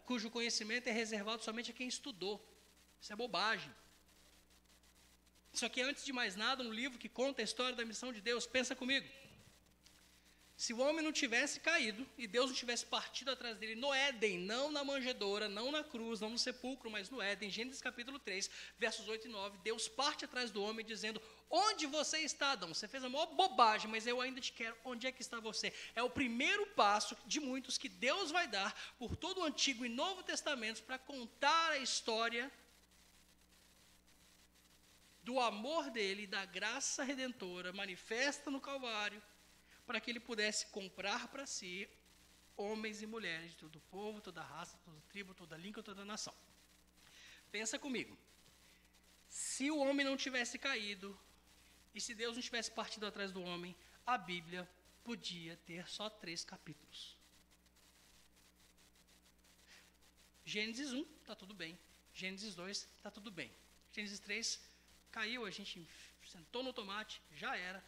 cujo conhecimento é reservado somente a quem estudou. Isso é bobagem. Isso aqui é, antes de mais nada, um livro que conta a história da missão de Deus. Pensa comigo. Se o homem não tivesse caído e Deus não tivesse partido atrás dele no Éden, não na manjedoura, não na cruz, não no sepulcro, mas no Éden, Gênesis capítulo 3, versos 8 e 9, Deus parte atrás do homem dizendo: onde você está, Adão? Você fez a maior bobagem, mas eu ainda te quero. Onde é que está você? É o primeiro passo de muitos que Deus vai dar por todo o Antigo e Novo Testamento para contar a história do amor dele, da graça redentora manifesta no Calvário, para que ele pudesse comprar para si homens e mulheres de todo o povo, toda raça, toda tribo, toda língua, toda nação. Pensa comigo. Se o homem não tivesse caído, e se Deus não tivesse partido atrás do homem, a Bíblia podia ter só 3 capítulos. Gênesis 1, está tudo bem. Gênesis 2, está tudo bem. Gênesis 3, caiu, a gente sentou no tomate, já era.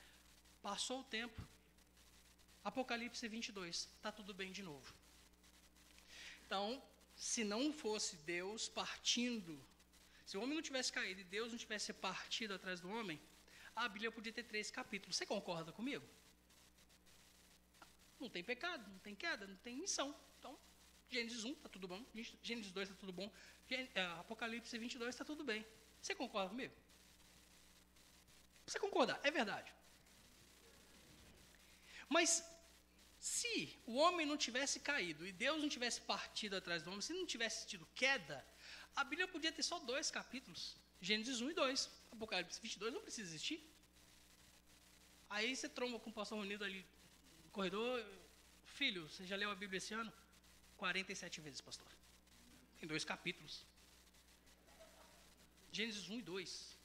Passou o tempo. Apocalipse 22, está tudo bem de novo. Então, se não fosse Deus partindo, se o homem não tivesse caído e Deus não tivesse partido atrás do homem, a Bíblia podia ter 3 capítulos. Você concorda comigo? Não tem pecado, não tem queda, não tem missão. Então, Gênesis 1 está tudo bom, Gênesis 2 está tudo bom, Apocalipse 22 está tudo bem. Você concorda comigo? Você concordar, é verdade. Mas se o homem não tivesse caído e Deus não tivesse partido atrás do homem, se não tivesse tido queda, a Bíblia podia ter só 2 capítulos, Gênesis 1 e 2. Apocalipse 22 não precisa existir. Aí você tromba com o pastor Ronildo ali no corredor: filho, você já leu a Bíblia esse ano? 47 vezes, pastor. Tem 2 capítulos. Gênesis 1 e 2.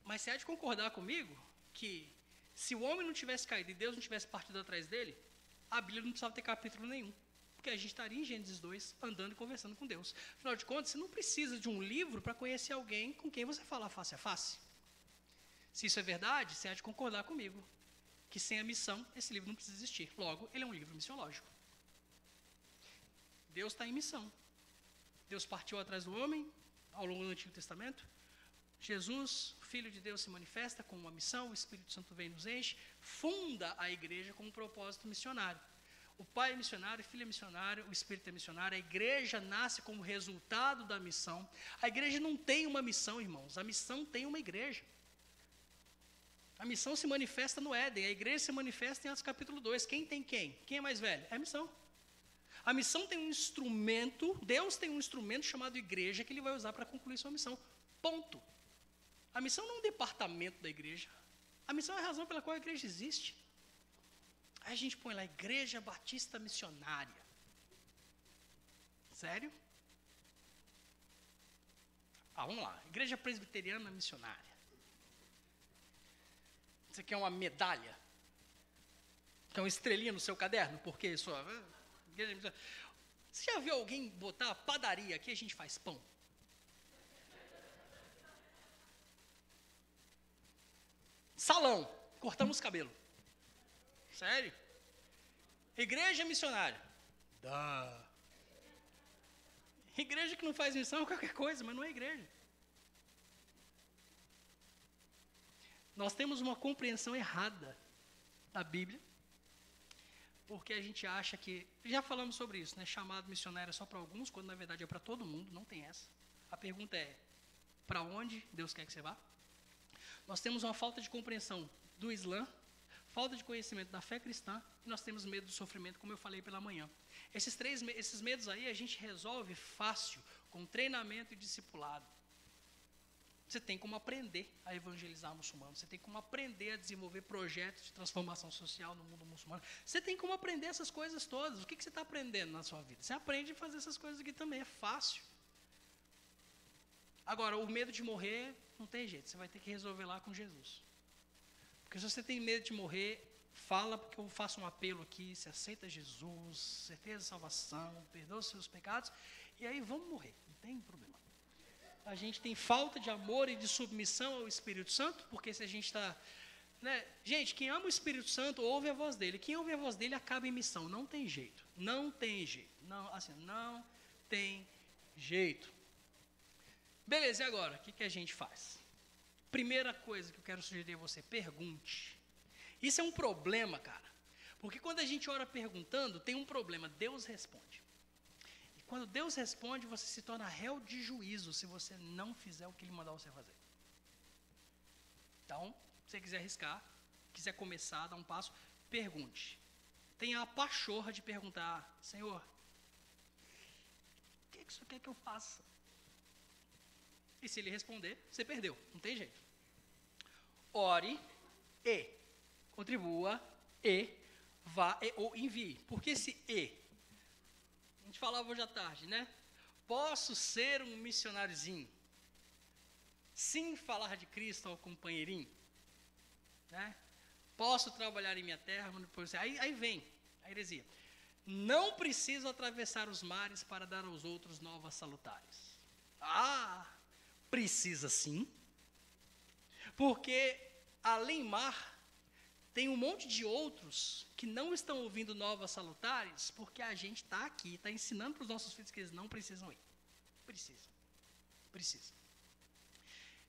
Mas você há de concordar comigo que se o homem não tivesse caído e Deus não tivesse partido atrás dele, a Bíblia não precisava ter capítulo nenhum. Porque a gente estaria em Gênesis 2, andando e conversando com Deus. Afinal de contas, você não precisa de um livro para conhecer alguém com quem você fala face a face. Se isso é verdade, você há de concordar comigo que sem a missão, esse livro não precisa existir. Logo, ele é um livro missiológico. Deus está em missão. Deus partiu atrás do homem ao longo do Antigo Testamento. Jesus, Filho de Deus, se manifesta com uma missão, o Espírito Santo vem e nos enche, funda a igreja com um propósito missionário. O Pai é missionário, o Filho é missionário, o Espírito é missionário, a igreja nasce como resultado da missão. A igreja não tem uma missão, irmãos, a missão tem uma igreja. A missão se manifesta no Éden, a igreja se manifesta em Atos capítulo 2. Quem tem quem? Quem é mais velho? É a missão. A missão tem um instrumento, Deus tem um instrumento chamado igreja que ele vai usar para concluir sua missão. Ponto. A missão não é um departamento da igreja. A missão é a razão pela qual a igreja existe. Aí a gente põe lá, Igreja Batista Missionária. Sério? Vamos lá, Igreja Presbiteriana Missionária. Você quer uma medalha? Quer uma estrelinha no seu caderno? Porque sua igreja missionária. Você já viu alguém botar padaria? Aqui a gente faz pão. Salão, cortamos cabelo. Sério? Igreja missionária. Igreja que não faz missão é qualquer coisa, mas não é igreja. Nós temos uma compreensão errada da Bíblia, porque a gente acha que, já falamos sobre isso, né? Chamado missionário é só para alguns, quando na verdade é para todo mundo, não tem essa. A pergunta é, para onde Deus quer que você vá? Nós temos uma falta de compreensão do Islã, falta de conhecimento da fé cristã, e nós temos medo do sofrimento, como eu falei pela manhã. Esses medos aí a gente resolve fácil, com treinamento e discipulado. Você tem como aprender a evangelizar muçulmano, você tem como aprender a desenvolver projetos de transformação social no mundo muçulmano, você tem como aprender essas coisas todas. O que você está aprendendo na sua vida? Você aprende a fazer essas coisas aqui também, é fácil. Agora, o medo de morrer, não tem jeito, você vai ter que resolver lá com Jesus. Porque se você tem medo de morrer, fala, porque eu faço um apelo aqui, você aceita Jesus, certeza de salvação, perdoa os seus pecados, e aí vamos morrer, não tem problema. A gente tem falta de amor e de submissão ao Espírito Santo, porque se a gente está... Né? Gente, quem ama o Espírito Santo, ouve a voz dele. Quem ouve a voz dele, acaba em missão. Não tem jeito, não tem jeito. Não, assim, não tem jeito. Beleza, e agora? O que a gente faz? Primeira coisa que eu quero sugerir a você, pergunte. Isso é um problema, cara. Porque quando a gente ora perguntando, tem um problema, Deus responde. E quando Deus responde, você se torna réu de juízo se você não fizer o que Ele mandar você fazer. Então, se você quiser arriscar, quiser começar, dar um passo, pergunte. Tenha a pachorra de perguntar, Senhor, o que o Senhor quer que eu faça? E se Ele responder, você perdeu, não tem jeito. Ore e contribua e vá e, ou envie. Porque esse e, a gente falava hoje à tarde, né? Posso ser um missionáriozinho, sim falar de Cristo ao companheirinho, né? Posso trabalhar em minha terra, aí vem a heresia. Não preciso atravessar os mares para dar aos outros novas salutares. Precisa sim, porque além mar, tem um monte de outros que não estão ouvindo novas salutares, porque a gente está aqui, está ensinando para os nossos filhos que eles não precisam ir. Precisa.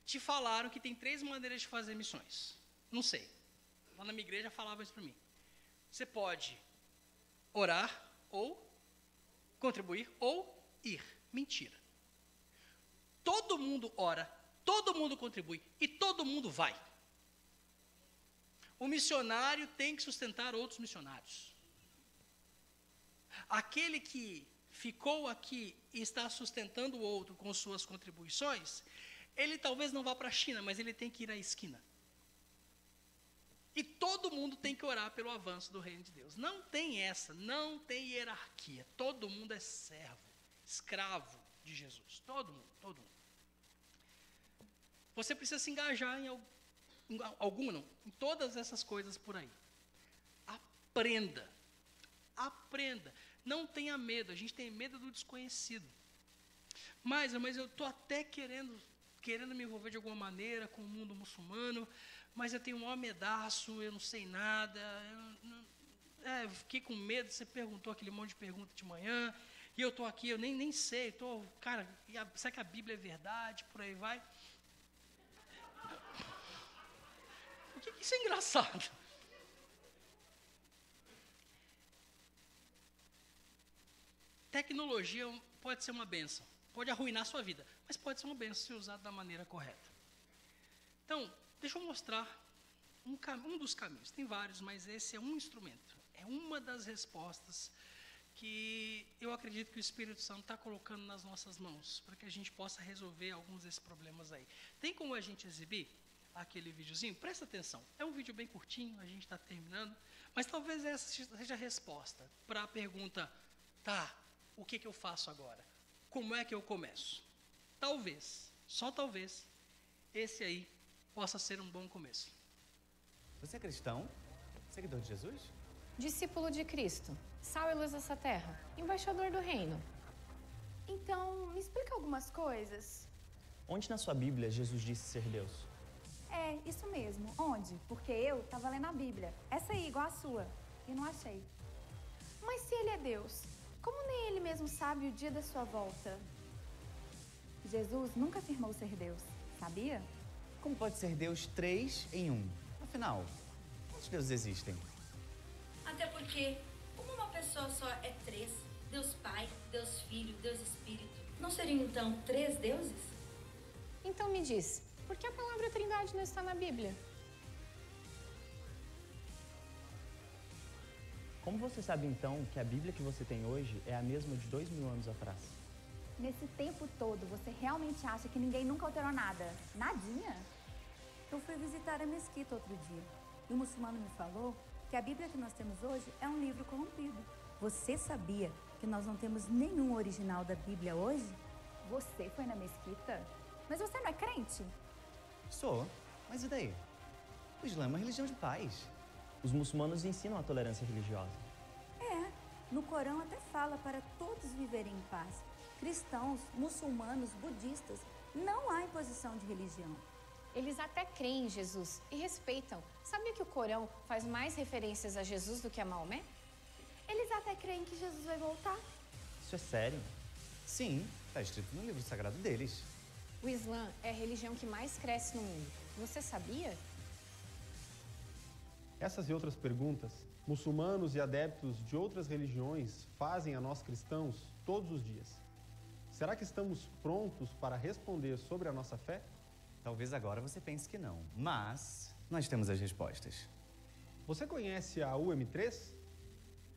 Te falaram que tem 3 maneiras de fazer missões. Não sei. Lá na minha igreja falavam isso para mim. Você pode orar, ou contribuir, ou ir. Mentira. Todo mundo ora, todo mundo contribui e todo mundo vai. O missionário tem que sustentar outros missionários. Aquele que ficou aqui e está sustentando o outro com suas contribuições, ele talvez não vá para a China, mas ele tem que ir à esquina. E todo mundo tem que orar pelo avanço do reino de Deus. Não tem essa, não tem hierarquia. Todo mundo é servo, escravo de Jesus. Todo mundo. Você precisa se engajar em todas essas coisas por aí. Aprenda. Não tenha medo, a gente tem medo do desconhecido. Mas eu estou até querendo me envolver de alguma maneira com o mundo muçulmano, mas eu tenho um maior medaço, eu não sei nada, eu fiquei com medo, você perguntou aquele monte de pergunta de manhã, e eu estou aqui, eu nem sei, cara, será que a Bíblia é verdade, por aí vai? Por que isso é engraçado? Tecnologia pode ser uma bênção, pode arruinar a sua vida, mas pode ser uma bênção se usada da maneira correta. Então, deixa eu mostrar um dos caminhos. Tem vários, mas esse é um instrumento. É uma das respostas que eu acredito que o Espírito Santo está colocando nas nossas mãos, para que a gente possa resolver alguns desses problemas aí. Tem como a gente exibir aquele videozinho? Presta atenção. É um vídeo bem curtinho, a gente está terminando, mas talvez essa seja a resposta para a pergunta, o que eu faço agora? Como é que eu começo? Talvez, só talvez, esse aí possa ser um bom começo. Você é cristão? Seguidor de Jesus? Discípulo de Cristo, sal e luz dessa terra, embaixador do reino. Então, me explica algumas coisas. Onde na sua Bíblia Jesus disse ser Deus? É, isso mesmo. Onde? Porque eu tava lendo a Bíblia. Essa aí, igual a sua. E não achei. Mas se ele é Deus, como nem ele mesmo sabe o dia da sua volta? Jesus nunca afirmou ser Deus, sabia? Como pode ser Deus 3 em 1? Afinal, quantos deuses existem? Até porque, como uma pessoa só é 3, Deus Pai, Deus Filho, Deus Espírito, não seriam então 3 deuses? Então me diz, por que a palavra Trindade não está na Bíblia? Como você sabe então que a Bíblia que você tem hoje é a mesma de 2000 anos atrás? Nesse tempo todo, você realmente acha que ninguém nunca alterou nada? Nadinha? Eu fui visitar a mesquita outro dia e o muçulmano me falou que a Bíblia que nós temos hoje é um livro corrompido. Você sabia que nós não temos nenhum original da Bíblia hoje? Você foi na mesquita? Mas você não é crente? Sou, mas e daí? O Islã é uma religião de paz. Os muçulmanos ensinam a tolerância religiosa. No Corão até fala para todos viverem em paz. Cristãos, muçulmanos, budistas, não há imposição de religião. Eles até creem em Jesus e respeitam. Sabia que o Corão faz mais referências a Jesus do que a Maomé? Eles até creem que Jesus vai voltar. Isso é sério? Sim, está escrito no livro sagrado deles. O Islã é a religião que mais cresce no mundo. Você sabia? Essas e outras perguntas, muçulmanos e adeptos de outras religiões fazem a nós cristãos todos os dias. Será que estamos prontos para responder sobre a nossa fé? Talvez agora você pense que não, mas nós temos as respostas. Você conhece a UM3?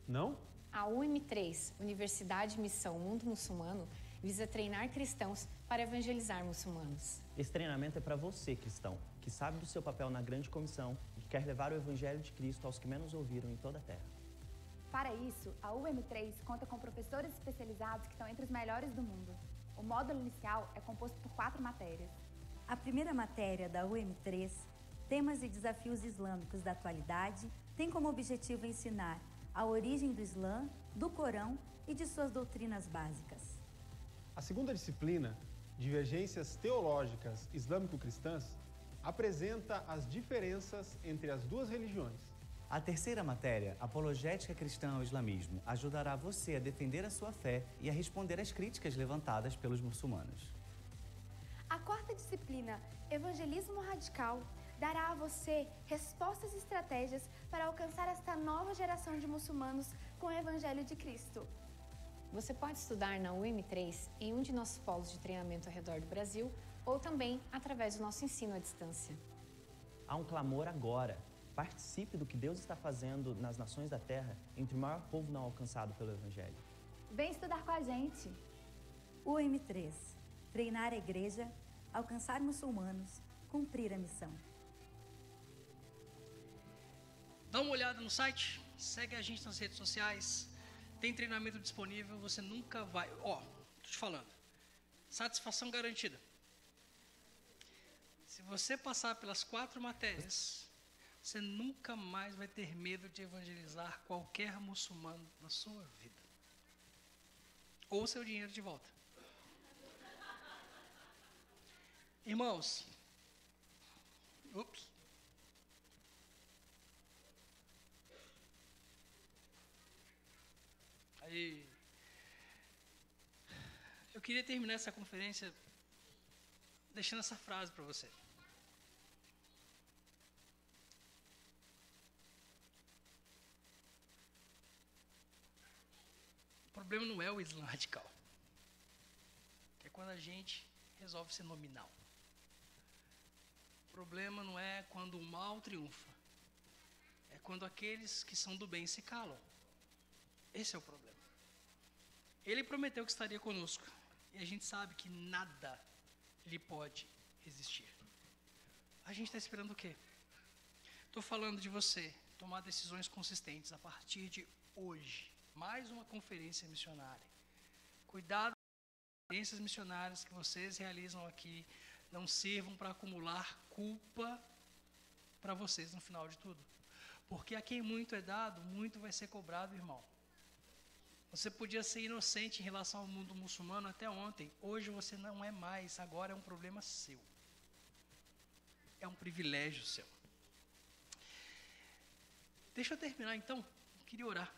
Não? A UM3, Universidade Missão Mundo Muçulmano, visa treinar cristãos para evangelizar muçulmanos. Esse treinamento é para você, cristão, que sabe do seu papel na grande comissão e que quer levar o evangelho de Cristo aos que menos ouviram em toda a terra. Para isso, a UM3 conta com professores especializados que estão entre os melhores do mundo. O módulo inicial é composto por 4 matérias. A primeira matéria da UM3, Temas e Desafios Islâmicos da Atualidade, tem como objetivo ensinar a origem do Islã, do Corão e de suas doutrinas básicas. A segunda disciplina, Divergências Teológicas Islâmico-Cristãs, apresenta as diferenças entre as duas religiões. A terceira matéria, Apologética Cristã ao Islamismo, ajudará você a defender a sua fé e a responder às críticas levantadas pelos muçulmanos. A quarta disciplina, Evangelismo Radical, dará a você respostas e estratégias para alcançar esta nova geração de muçulmanos com o Evangelho de Cristo. Você pode estudar na UM3 em um de nossos polos de treinamento ao redor do Brasil ou também através do nosso ensino à distância. Há um clamor agora. Participe do que Deus está fazendo nas nações da terra entre o maior povo não alcançado pelo evangelho. Vem estudar com a gente. UM3, treinar a igreja, alcançar muçulmanos, cumprir a missão. Dá uma olhada no site, segue a gente nas redes sociais, tem treinamento disponível, você nunca vai... Tô te falando, satisfação garantida. Se você passar pelas 4 matérias, você nunca mais vai ter medo de evangelizar qualquer muçulmano na sua vida. Ou seu dinheiro de volta. Irmãos, aí, eu queria terminar essa conferência deixando essa frase para você. O problema não é o Islã radical. É quando a gente resolve ser nominal. O problema não é quando o mal triunfa. É quando aqueles que são do bem se calam. Esse é o problema. Ele prometeu que estaria conosco. E a gente sabe que nada lhe pode resistir. A gente está esperando o quê? Estou falando de você tomar decisões consistentes a partir de hoje. Mais uma conferência missionária. Cuidado com as conferências missionárias que vocês realizam aqui não sirvam para acumular culpa para vocês no final de tudo. Porque a quem muito é dado, muito vai ser cobrado, irmão. Você podia ser inocente em relação ao mundo muçulmano até ontem. Hoje você não é mais. Agora é um problema seu. É um privilégio seu. Deixa eu terminar então. Eu queria orar.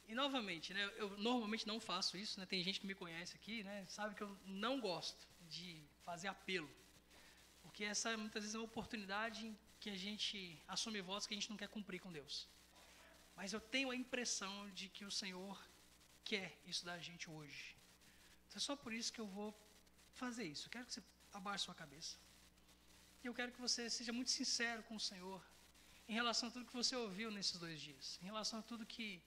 E novamente, né, eu normalmente não faço isso, né, tem gente que me conhece aqui, né, sabe que eu não gosto de fazer apelo, porque essa muitas vezes é uma oportunidade em que a gente assume votos que a gente não quer cumprir com Deus. Mas eu tenho a impressão de que o Senhor quer isso da gente hoje. Então é só por isso que eu vou fazer isso. Eu quero que você abaixe sua cabeça. E eu quero que você seja muito sincero com o Senhor em relação a tudo que você ouviu nesses 2 dias, em relação a tudo que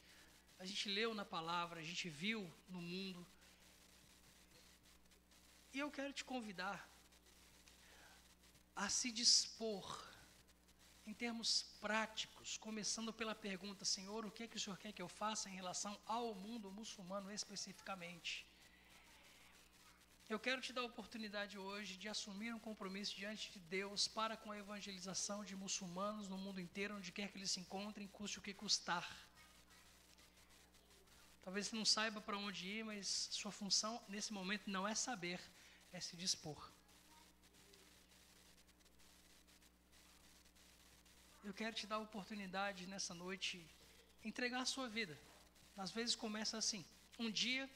a gente leu na palavra, a gente viu no mundo. E eu quero te convidar a se dispor em termos práticos, começando pela pergunta: Senhor, o que é que o Senhor quer que eu faça em relação ao mundo muçulmano especificamente? Eu quero te dar a oportunidade hoje de assumir um compromisso diante de Deus para com a evangelização de muçulmanos no mundo inteiro, onde quer que eles se encontrem, custe o que custar. Talvez você não saiba para onde ir, mas sua função nesse momento não é saber, é se dispor. Eu quero te dar a oportunidade nessa noite, entregar a sua vida. Às vezes começa assim. Um dia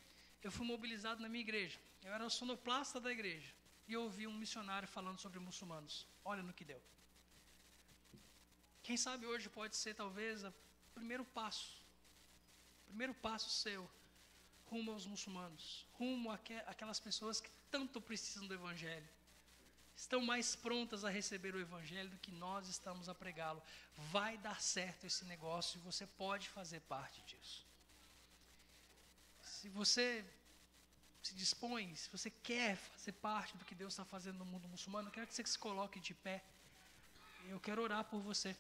eu fui mobilizado na minha igreja. Eu era o sonoplasta da igreja. E eu ouvi um missionário falando sobre muçulmanos. Olha no que deu. Quem sabe hoje pode ser talvez o primeiro passo seu rumo aos muçulmanos. Rumo àquelas pessoas que tanto precisam do evangelho. Estão mais prontas a receber o evangelho do que nós estamos a pregá-lo. Vai dar certo esse negócio e você pode fazer parte disso. Se você se dispõe, se você quer fazer parte do que Deus está fazendo no mundo muçulmano, eu quero que você se coloque de pé. Eu quero orar por você.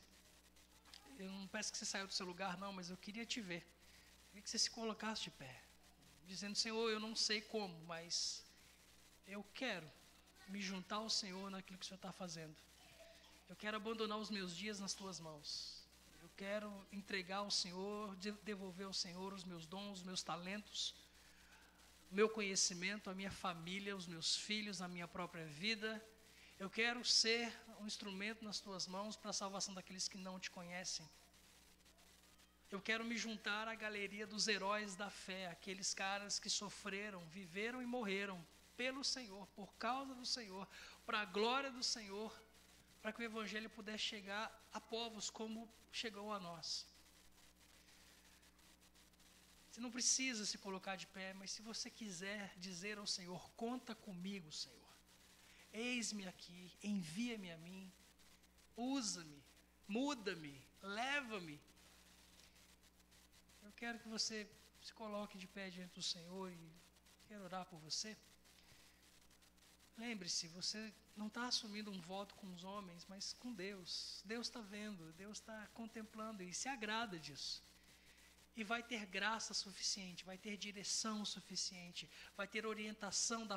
Eu não peço que você saia do seu lugar, não, mas eu queria te ver. Eu queria que você se colocasse de pé, dizendo: Senhor, eu não sei como, mas eu quero me juntar ao Senhor naquilo que o Senhor está fazendo. Eu quero abandonar os meus dias nas tuas mãos. Eu quero entregar ao Senhor, devolver ao Senhor os meus dons, os meus talentos, o meu conhecimento, a minha família, os meus filhos, a minha própria vida. Eu quero ser um instrumento nas tuas mãos para a salvação daqueles que não te conhecem. Eu quero me juntar à galeria dos heróis da fé, aqueles caras que sofreram, viveram e morreram pelo Senhor, por causa do Senhor, para a glória do Senhor, para que o evangelho pudesse chegar a povos como chegou a nós. Você não precisa se colocar de pé, mas se você quiser dizer ao Senhor: conta comigo, Senhor. Eis-me aqui, envia-me a mim, usa-me, muda-me, leva-me. Eu quero que você se coloque de pé diante do Senhor e quero orar por você. Lembre-se, você não está assumindo um voto com os homens, mas com Deus. Deus está vendo, Deus está contemplando e se agrada disso. E vai ter graça suficiente, vai ter direção suficiente, vai ter orientação da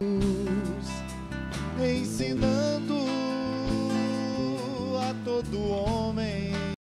ensinando a todo homem